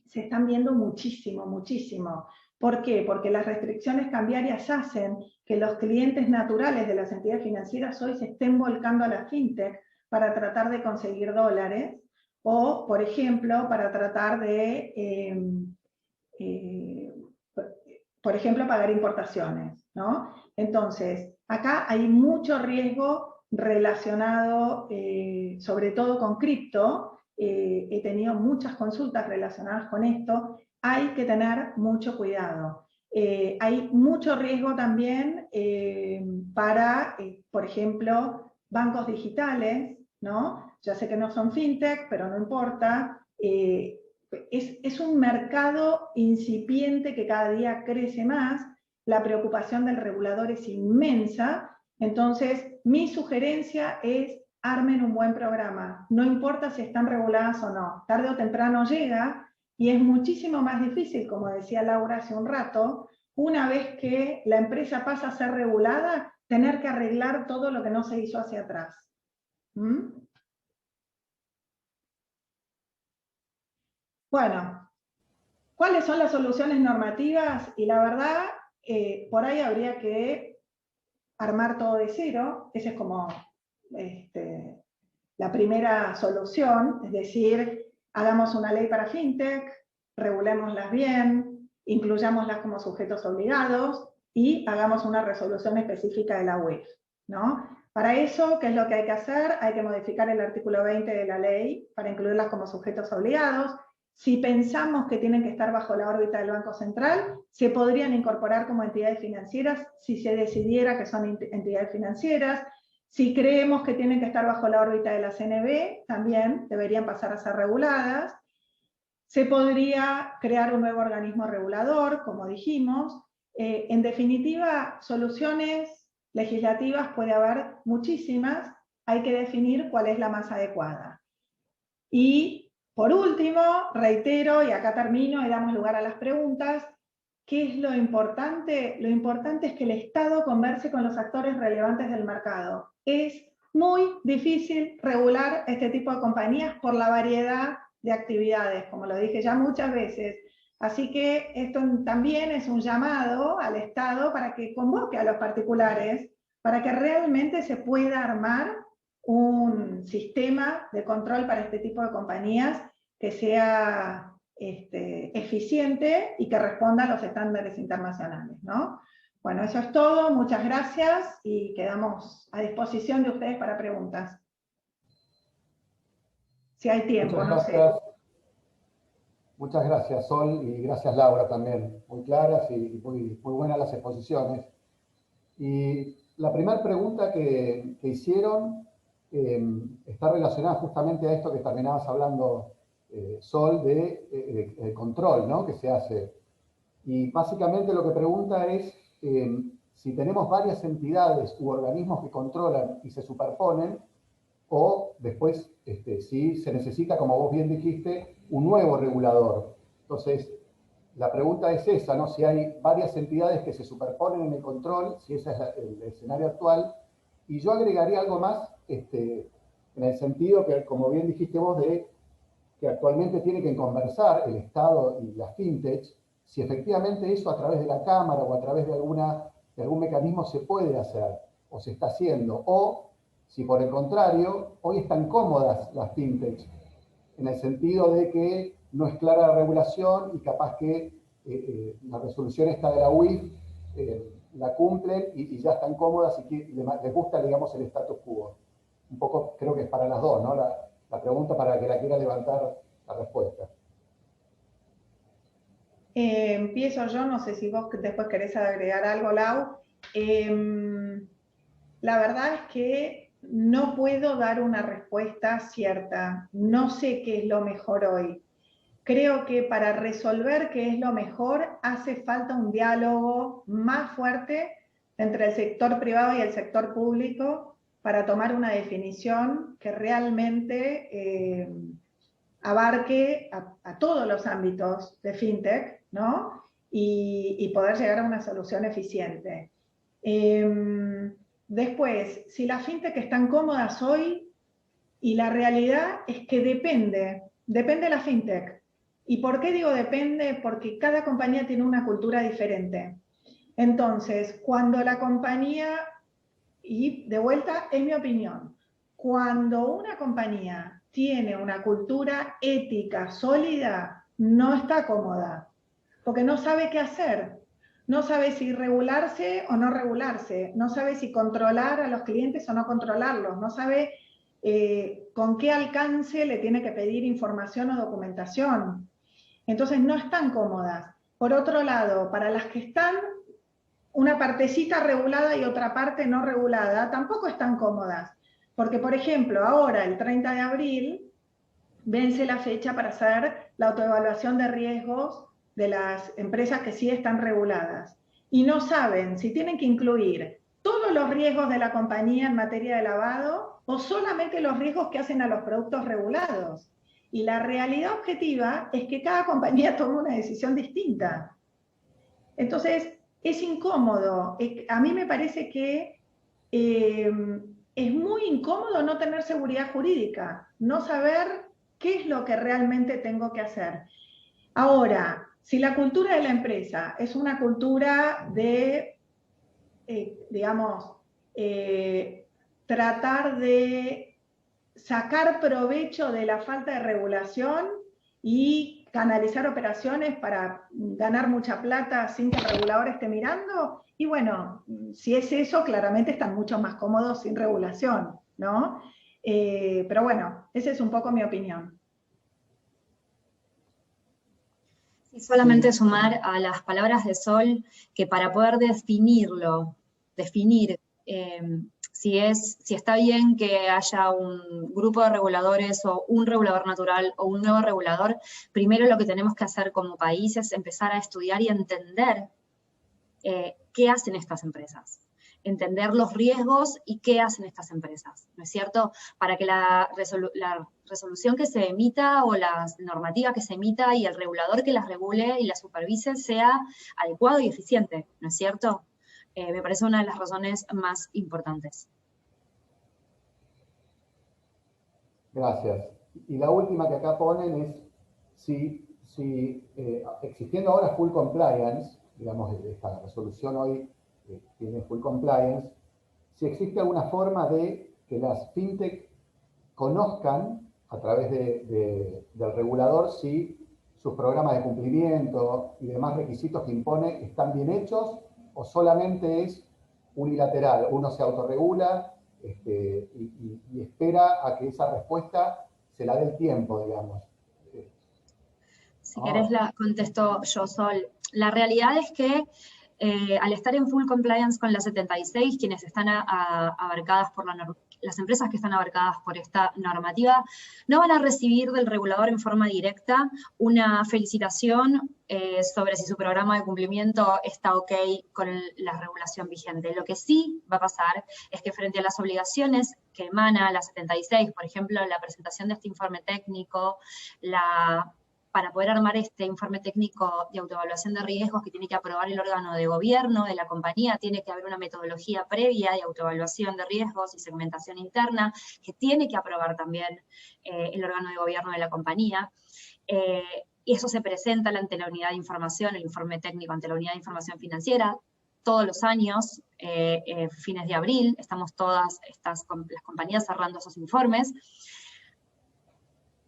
se están viendo muchísimo, muchísimo. ¿Por qué? Porque las restricciones cambiarias hacen que los clientes naturales de las entidades financieras hoy se estén volcando a la fintech para tratar de conseguir dólares, o, por ejemplo, para tratar de, por ejemplo, pagar importaciones, ¿no? Entonces, acá hay mucho riesgo relacionado, sobre todo con cripto. He tenido muchas consultas relacionadas con esto. Hay que tener mucho cuidado. Hay mucho riesgo también para, por ejemplo, bancos digitales, ¿no? Ya sé que no son fintech, pero no importa. Es un mercado incipiente que cada día crece más. La preocupación del regulador es inmensa. Entonces, mi sugerencia es armen un buen programa. No importa si están reguladas o no. Tarde o temprano llega y es muchísimo más difícil, como decía Laura hace un rato, una vez que la empresa pasa a ser regulada, tener que arreglar todo lo que no se hizo hacia atrás. Bueno, ¿cuáles son las soluciones normativas? Y la verdad, por ahí habría que armar todo de cero. Esa es como la primera solución, es decir, hagamos una ley para fintech, regulémoslas bien, incluyámoslas como sujetos obligados y hagamos una resolución específica de la UIF, ¿no? Para eso, ¿qué es lo que hay que hacer? Hay que modificar el artículo 20 de la ley para incluirlas como sujetos obligados. Si pensamos que tienen que estar bajo la órbita del Banco Central, se podrían incorporar como entidades financieras si se decidiera que son entidades financieras. Si creemos que tienen que estar bajo la órbita de la CNB, también deberían pasar a ser reguladas. Se podría crear un nuevo organismo regulador, como dijimos. En definitiva, soluciones legislativas puede haber muchísimas. Hay que definir cuál es la más adecuada. Y por último, reitero, y acá termino y damos lugar a las preguntas, ¿qué es lo importante? Lo importante es que el Estado converse con los actores relevantes del mercado. Es muy difícil regular este tipo de compañías por la variedad de actividades, como lo dije ya muchas veces. Así que esto también es un llamado al Estado para que convoque a los particulares, para que realmente se pueda armar un sistema de control para este tipo de compañías que sea eficiente y que responda a los estándares internacionales, ¿no? Bueno, eso es todo. Muchas gracias y quedamos a disposición de ustedes para preguntas. Si hay tiempo, no sé. Muchas gracias, Sol, y gracias, Laura, también. Muy claras y muy buenas las exposiciones. Y la primera pregunta que hicieron está relacionada justamente a esto que terminabas hablando, Sol, de control, ¿no?, que se hace. Y básicamente lo que pregunta es si tenemos varias entidades u organismos que controlan y se superponen, o después si se necesita, como vos bien dijiste, un nuevo regulador. Entonces, la pregunta es esa, ¿no? Si hay varias entidades que se superponen en el control, si ese es el escenario actual. Y yo agregaría algo más, en el sentido que, como bien dijiste vos, de que actualmente tiene que conversar el Estado y las fintech, si efectivamente eso a través de la Cámara o a través de algún mecanismo se puede hacer o se está haciendo, o si por el contrario, hoy están cómodas las fintech, en el sentido de que no es clara la regulación y capaz que la resolución esta de la UIF la cumplen y ya están cómodas y que les gusta, digamos, el status quo. Un poco creo que es para las dos, ¿no? La pregunta para que la quiera levantar la respuesta. Empiezo yo, no sé si vos después querés agregar algo, Lau. La verdad es que no puedo dar una respuesta cierta. No sé qué es lo mejor hoy. Creo que para resolver qué es lo mejor hace falta un diálogo más fuerte entre el sector privado y el sector público para tomar una definición que realmente abarque a todos los ámbitos de fintech, ¿no? Y poder llegar a una solución eficiente. Después, si las fintech están cómodas hoy, y la realidad es que depende de la fintech. ¿Y por qué digo depende? Porque cada compañía tiene una cultura diferente. Entonces, cuando la compañía, y de vuelta es mi opinión, cuando una compañía tiene una cultura ética sólida, no está cómoda, porque no sabe qué hacer. No sabe si regularse o no regularse, no sabe si controlar a los clientes o no controlarlos, no sabe con qué alcance le tiene que pedir información o documentación. Entonces no están cómodas. Por otro lado, para las que están una partecita regulada y otra parte no regulada, tampoco están cómodas. Porque, por ejemplo, ahora, el 30 de abril, vence la fecha para hacer la autoevaluación de riesgos de las empresas que sí están reguladas. Y no saben si tienen que incluir todos los riesgos de la compañía en materia de lavado o solamente los riesgos que hacen a los productos regulados. Y la realidad objetiva es que cada compañía toma una decisión distinta. Entonces, es incómodo. A mí me parece que es muy incómodo no tener seguridad jurídica, no saber qué es lo que realmente tengo que hacer. Ahora, si la cultura de la empresa es una cultura de, digamos, tratar de sacar provecho de la falta de regulación y canalizar operaciones para ganar mucha plata sin que el regulador esté mirando, y bueno, si es eso, claramente están mucho más cómodos sin regulación, ¿no? Pero bueno, esa es un poco mi opinión. Y solamente sumar a las palabras de Sol, que para poder definir si está bien que haya un grupo de reguladores o un regulador natural o un nuevo regulador, primero lo que tenemos que hacer como país es empezar a estudiar y entender qué hacen estas empresas. Entender los riesgos y qué hacen estas empresas, ¿no es cierto? Para que la resolución que se emita o la normativa que se emita y el regulador que las regule y las supervise sea adecuado y eficiente, ¿no es cierto? Me parece una de las razones más importantes. Gracias. Y la última que acá ponen es si existiendo ahora full compliance, digamos, esta resolución hoy tiene full compliance, si existe alguna forma de que las fintech conozcan a través del regulador si sus programas de cumplimiento y demás requisitos que impone están bien hechos, o solamente es unilateral, uno se autorregula y espera a que esa respuesta se la dé el tiempo, digamos. Si querés la contesto yo, Sol. La realidad es que al estar en full compliance con la 76, quienes están abarcadas por las empresas que están abarcadas por esta normativa, no van a recibir del regulador en forma directa una felicitación sobre si su programa de cumplimiento está ok con la regulación vigente. Lo que sí va a pasar es que frente a las obligaciones que emana la 76, por ejemplo, la presentación de este informe técnico, para poder armar este informe técnico de autoevaluación de riesgos que tiene que aprobar el órgano de gobierno de la compañía, tiene que haber una metodología previa de autoevaluación de riesgos y segmentación interna, que tiene que aprobar también el órgano de gobierno de la compañía. Y eso se presenta ante la unidad de información, el informe técnico ante la unidad de información financiera, todos los años, fines de abril, estamos todas las compañías cerrando esos informes.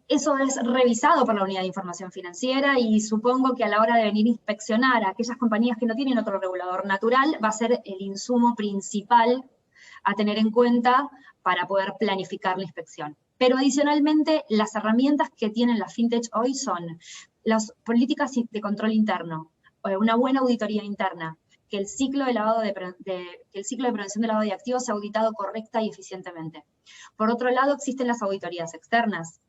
Eso es revisado por la unidad de información financiera y supongo que a la hora de venir a inspeccionar a aquellas compañías que no tienen otro regulador natural, va a ser el insumo principal a tener en cuenta para poder planificar la inspección. Pero adicionalmente, las herramientas que tienen las fintech hoy son las políticas de control interno, una buena auditoría interna, que el ciclo de prevención de lavado de activos sea auditado correcta y eficientemente. Por otro lado, existen las auditorías externas.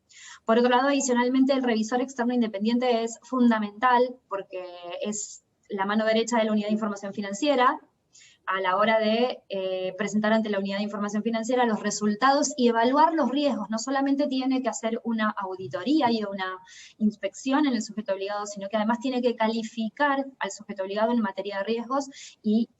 Por otro lado, adicionalmente, el revisor externo independiente es fundamental porque es la mano derecha de la unidad de información financiera a la hora de presentar ante la unidad de información financiera los resultados y evaluar los riesgos. No solamente tiene que hacer una auditoría y una inspección en el sujeto obligado, sino que además tiene que calificar al sujeto obligado en materia de riesgos y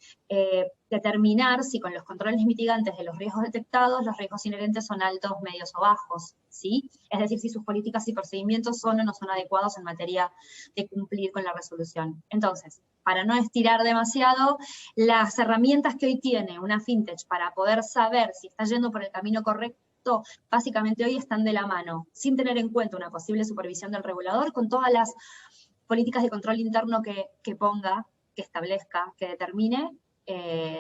determinar si con los controles mitigantes de los riesgos detectados, los riesgos inherentes son altos, medios o bajos, ¿sí? Es decir, si sus políticas y procedimientos son o no son adecuados en materia de cumplir con la resolución. Entonces, para no estirar demasiado, las herramientas que hoy tiene una fintech para poder saber si está yendo por el camino correcto, básicamente hoy están de la mano, sin tener en cuenta una posible supervisión del regulador, con todas las políticas de control interno que ponga, que establezca, que determine,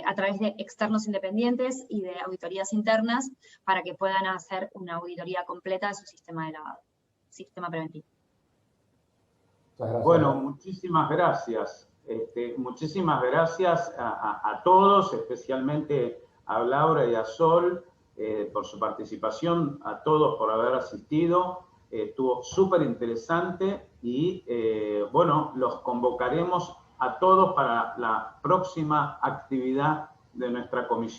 a través de externos independientes y de auditorías internas, para que puedan hacer una auditoría completa de su sistema de lavado, sistema preventivo. Bueno, muchísimas gracias. Muchísimas gracias a todos, especialmente a Laura y a Sol, por su participación, a todos por haber asistido. Estuvo súper interesante y, bueno, los convocaremos a todos para la próxima actividad de nuestra comisión.